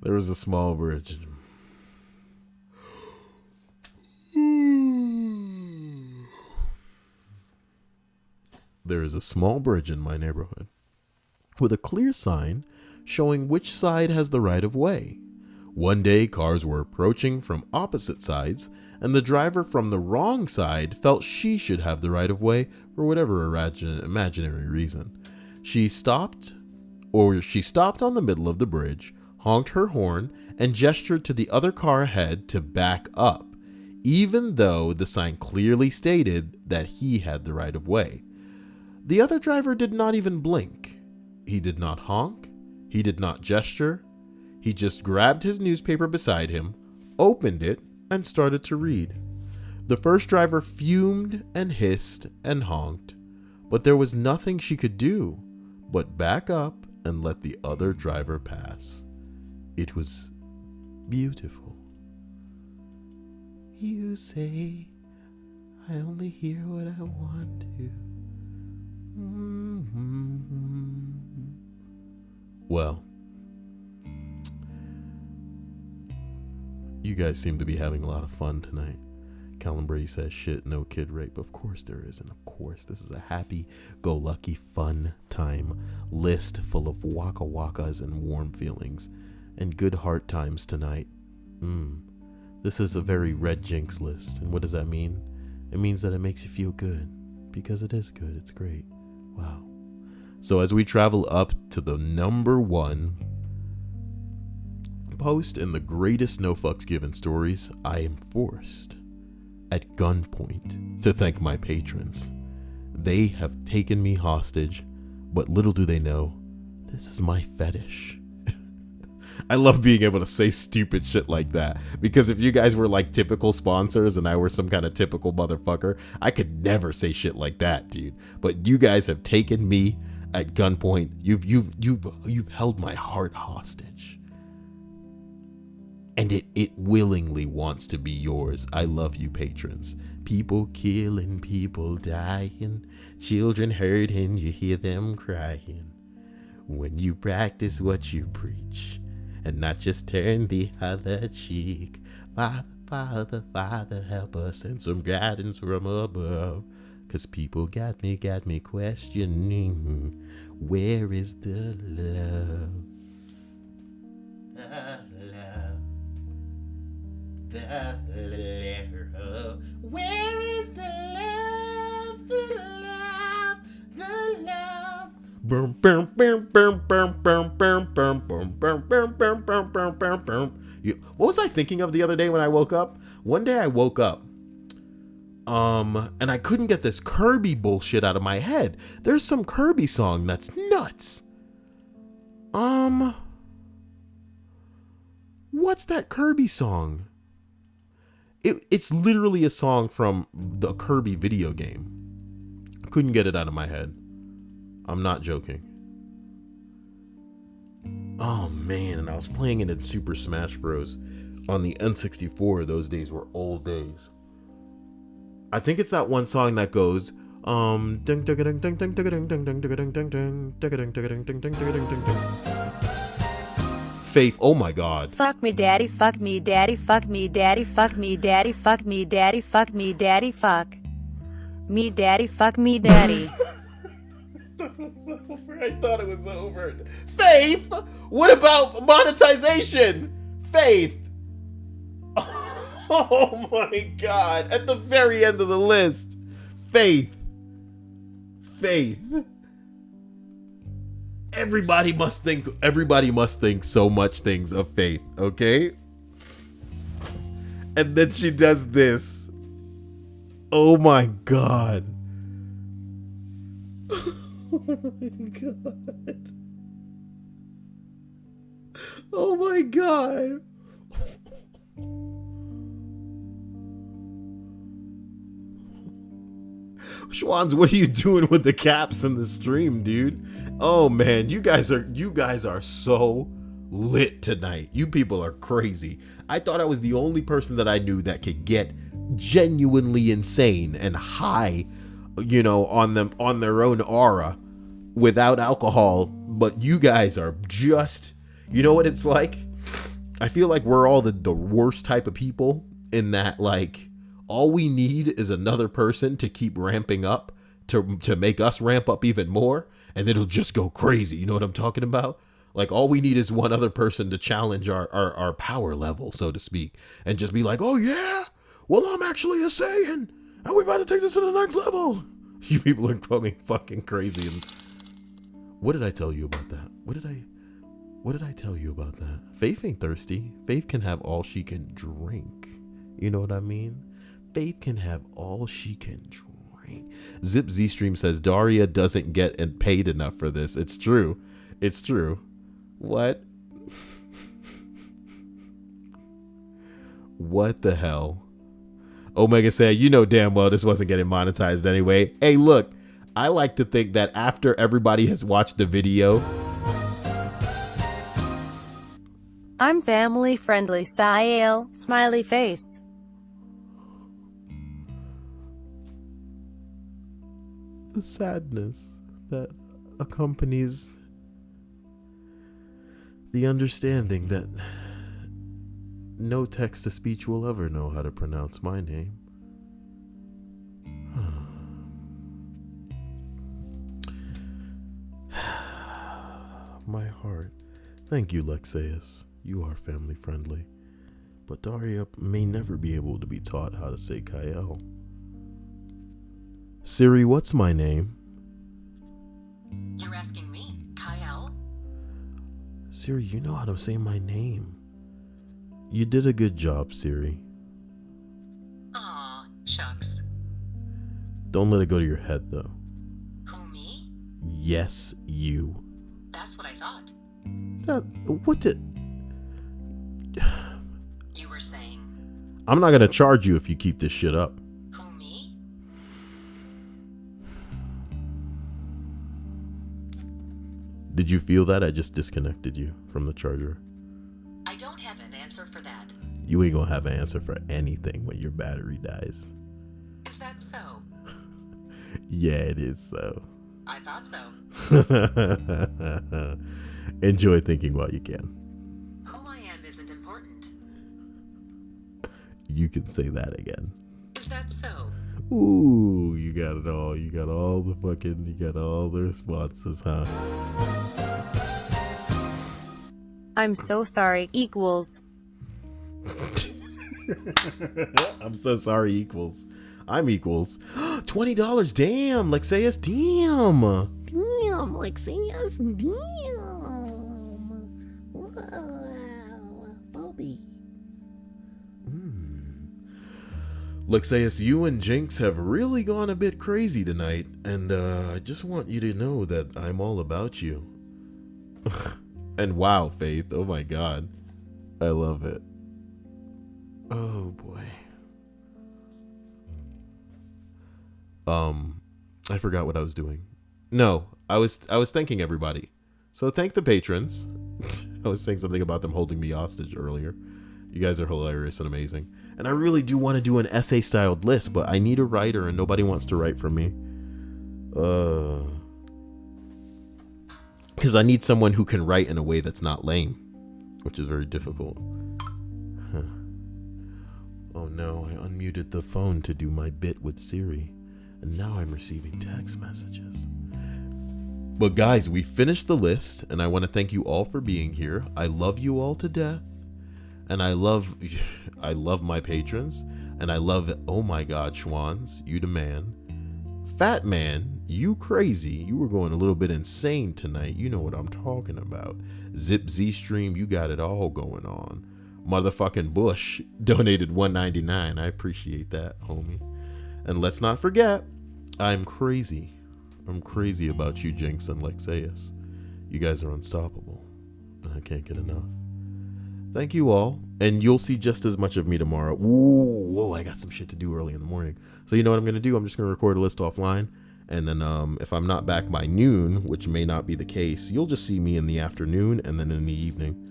There was a small bridge. There is a small bridge in my neighborhood with a clear sign showing which side has the right of way. One day, cars were approaching from opposite sides, and the driver from the wrong side felt she should have the right of way for whatever imaginary reason. She stopped on the middle of the bridge, honked her horn, and gestured to the other car ahead to back up, even though the sign clearly stated that he had the right of way. The other driver did not even blink. He did not honk. He did not gesture. He just grabbed his newspaper beside him, opened it, and started to read. The first driver fumed and hissed and honked, but there was nothing she could do but back up and let the other driver pass. It was beautiful. You say, I only hear what I want to. Well, you guys seem to be having a lot of fun tonight. Callum Brady says, shit, no kid rape. Of course there is, and of course this is a happy-go-lucky fun time list full of waka wakas and warm feelings and good heart times tonight. This is a very red jinx list, and what does that mean? It means that it makes you feel good, because it is good. It's great. Wow. So as we travel up to the number 1 post in the greatest no fucks given stories, I am forced at gunpoint to thank my patrons. They have taken me hostage, but little do they know, this is my fetish. I love being able to say stupid shit like that, because if you guys were like typical sponsors and I were some kind of typical motherfucker, I could never say shit like that, dude. But you guys have taken me at gunpoint. You've held my heart hostage. And it willingly wants to be yours. I love you, patrons. People killing, people dying, children hurting, you hear them crying. When you practice what you preach, and not just turn the other cheek. Father, Father, Father, help us, send some guidance from above. 'Cause people got me questioning, where is the love? The love. Where is the love? The love. The love. What was I thinking of the other day when I woke up? One day I woke up, and I couldn't get this Kirby bullshit out of my head. There's some Kirby song that's nuts. What's that Kirby song? It's literally a song from the Kirby video game. I couldn't get it out of my head. I'm not joking. Oh man, and I was playing it in Super Smash Bros. On the N64. Those days were old days. I think it's that one song that goes, Faith, oh my god. Fuck me daddy, fuck me daddy, fuck me daddy, fuck me daddy, fuck me daddy, fuck me daddy, fuck me daddy, fuck me daddy. I thought it was over. Faith, what about monetization? Faith. Oh my god, at the very end of the list. Faith. Everybody must think so much things of Faith, okay? And then she does this. Oh my god. Oh my god. Oh my god. Schwans, what are you doing with the caps in the stream, dude? Oh man, you guys are so lit tonight. You people are crazy. I thought I was the only person that I knew that could get genuinely insane and high, you know, on their own aura without alcohol, but you guys are just, you know what it's like? I feel like we're all the worst type of people in that, like, all we need is another person to keep ramping up to make us ramp up even more, and it'll just go crazy. You know what I'm talking about? Like, all we need is one other person to challenge our power level, so to speak, and just be like, oh yeah, well, I'm actually a Saiyan, and we're about to take this to the next level. You people are going fucking crazy. And what did I tell you about that? What did I tell you about that? Faith ain't thirsty. Faith can have all she can drink. You know what I mean? Faith can have all she can drink. Zip Z Stream says Daria doesn't get paid enough for this. It's true. It's true. What? What the hell? Omega said, you know damn well this wasn't getting monetized anyway. Hey, look, I like to think that after everybody has watched the video, I'm family friendly, Sael, smiley face. the sadness that accompanies the understanding that no text-to-speech will ever know how to pronounce my name. My heart. Thank you, Lexeus. You are family friendly. But Daria may never be able to be taught how to say Kael. Siri, what's my name? You're asking me, Kael? Siri, you know how to say my name. You did a good job, Siri. Aw, shucks. Don't let it go to your head, though. Who, me? Yes, you. That's what I thought. What did... You were saying... I'm not gonna charge you if you keep this shit up. Who, me? Did you feel that? I just disconnected you from the charger. I don't have an answer for that. You ain't gonna have an answer for anything when your battery dies. Is that so? Yeah, it is so. I thought so. Enjoy thinking while you can. Who I am isn't important. You can say that again. Is that so? Ooh, you got it all. You got all the responses, huh? I'm so sorry equals. I'm so sorry equals. I'm equals. $20. Damn, Lexeus. Damn. Damn, Lexius, damn. Wow, Bobby. Lexeus, you and Jinx have really gone a bit crazy tonight, and I just want you to know that I'm all about you. And wow, Faith, oh my god. I love it. Oh boy. I forgot what I was doing. No, I was thanking everybody. So thank the patrons. I was saying something about them holding me hostage earlier. You guys are hilarious and amazing. And I really do want to do an essay-styled list, but I need a writer and nobody wants to write for me. Because I need someone who can write in a way that's not lame, which is very difficult. Huh. Oh no, I unmuted the phone to do my bit with Siri, and now I'm receiving text messages. But guys, we finished the list, and I want to thank you all for being here. I love you all to death, and I love my patrons, and I love, oh my God, Schwans, you the man. Fat Man, you crazy. You were going a little bit insane tonight. You know what I'm talking about. Zip Z Stream, you got it all going on. Motherfucking Bush donated $1.99. I appreciate that, homie. And let's not forget, I'm crazy. I'm crazy about you, Jinx and Lexaeus. You guys are unstoppable, and I can't get enough. Thank you all, and you'll see just as much of me tomorrow. Whoa, I got some shit to do early in the morning. So you know what I'm going to do? I'm just going to record a list offline, and then if I'm not back by noon, which may not be the case, you'll just see me in the afternoon and then in the evening.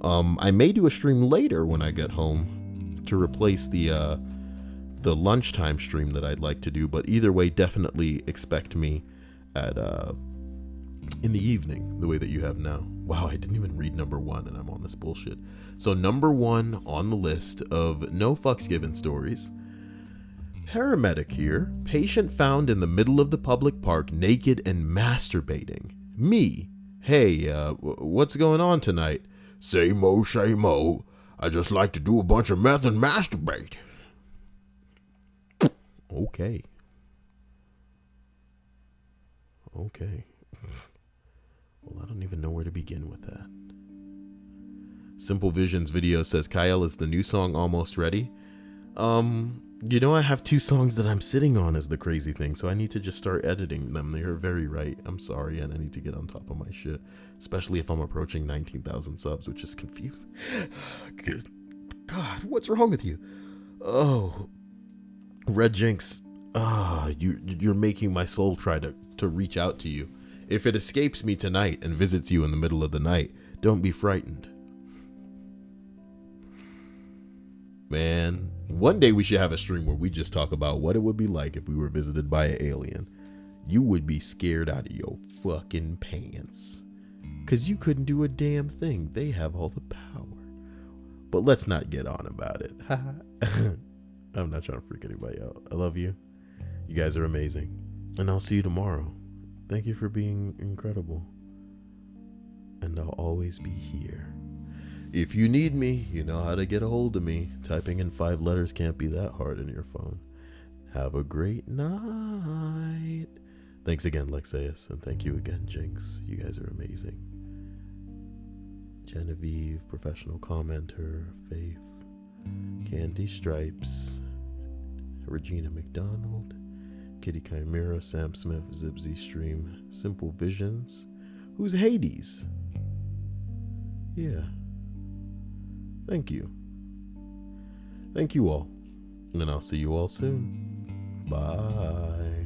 I may do a stream later when I get home to replace the lunchtime stream that I'd like to do, but either way, definitely expect me at in the evening, the way that you have now. Wow, I didn't even read number 1, and I'm on this bullshit. So number 1 on the list of no fucks given stories. Paramedic here. Patient found in the middle of the public park naked and masturbating. Me. Hey, what's going on tonight? Same old, same old. I just like to do a bunch of meth and masturbate. Okay. Well, I don't even know where to begin with that. Simple Visions video says, Kyle, is the new song almost ready? You know, I have 2 songs that I'm sitting on is the crazy thing, so I need to just start editing them. You're very right. I'm sorry, and I need to get on top of my shit, especially if I'm approaching 19,000 subs, which is confusing. Good God, what's wrong with you? Oh, Red Jinx, you're making my soul try to reach out to you. If it escapes me tonight and visits you in the middle of the night, don't be frightened. Man, one day we should have a stream where we just talk about what it would be like if we were visited by an alien. You would be scared out of your fucking pants. 'Cause you couldn't do a damn thing. They have all the power. But let's not get on about it. I'm not trying to freak anybody out. I love you. You guys are amazing. And I'll see you tomorrow. Thank you for being incredible. And I'll always be here. If you need me, you know how to get a hold of me. Typing in 5 letters can't be that hard in your phone. Have a great night. Thanks again, Lexaeus. And thank you again, Jinx. You guys are amazing. Genevieve, professional commenter, Faith, Candy Stripes, Regina McDonald, Kitty Chimera, Sam Smith, Zip Z Stream, Simple Visions. Who's Hades? Yeah. Thank you. Thank you all. And I'll see you all soon. Bye.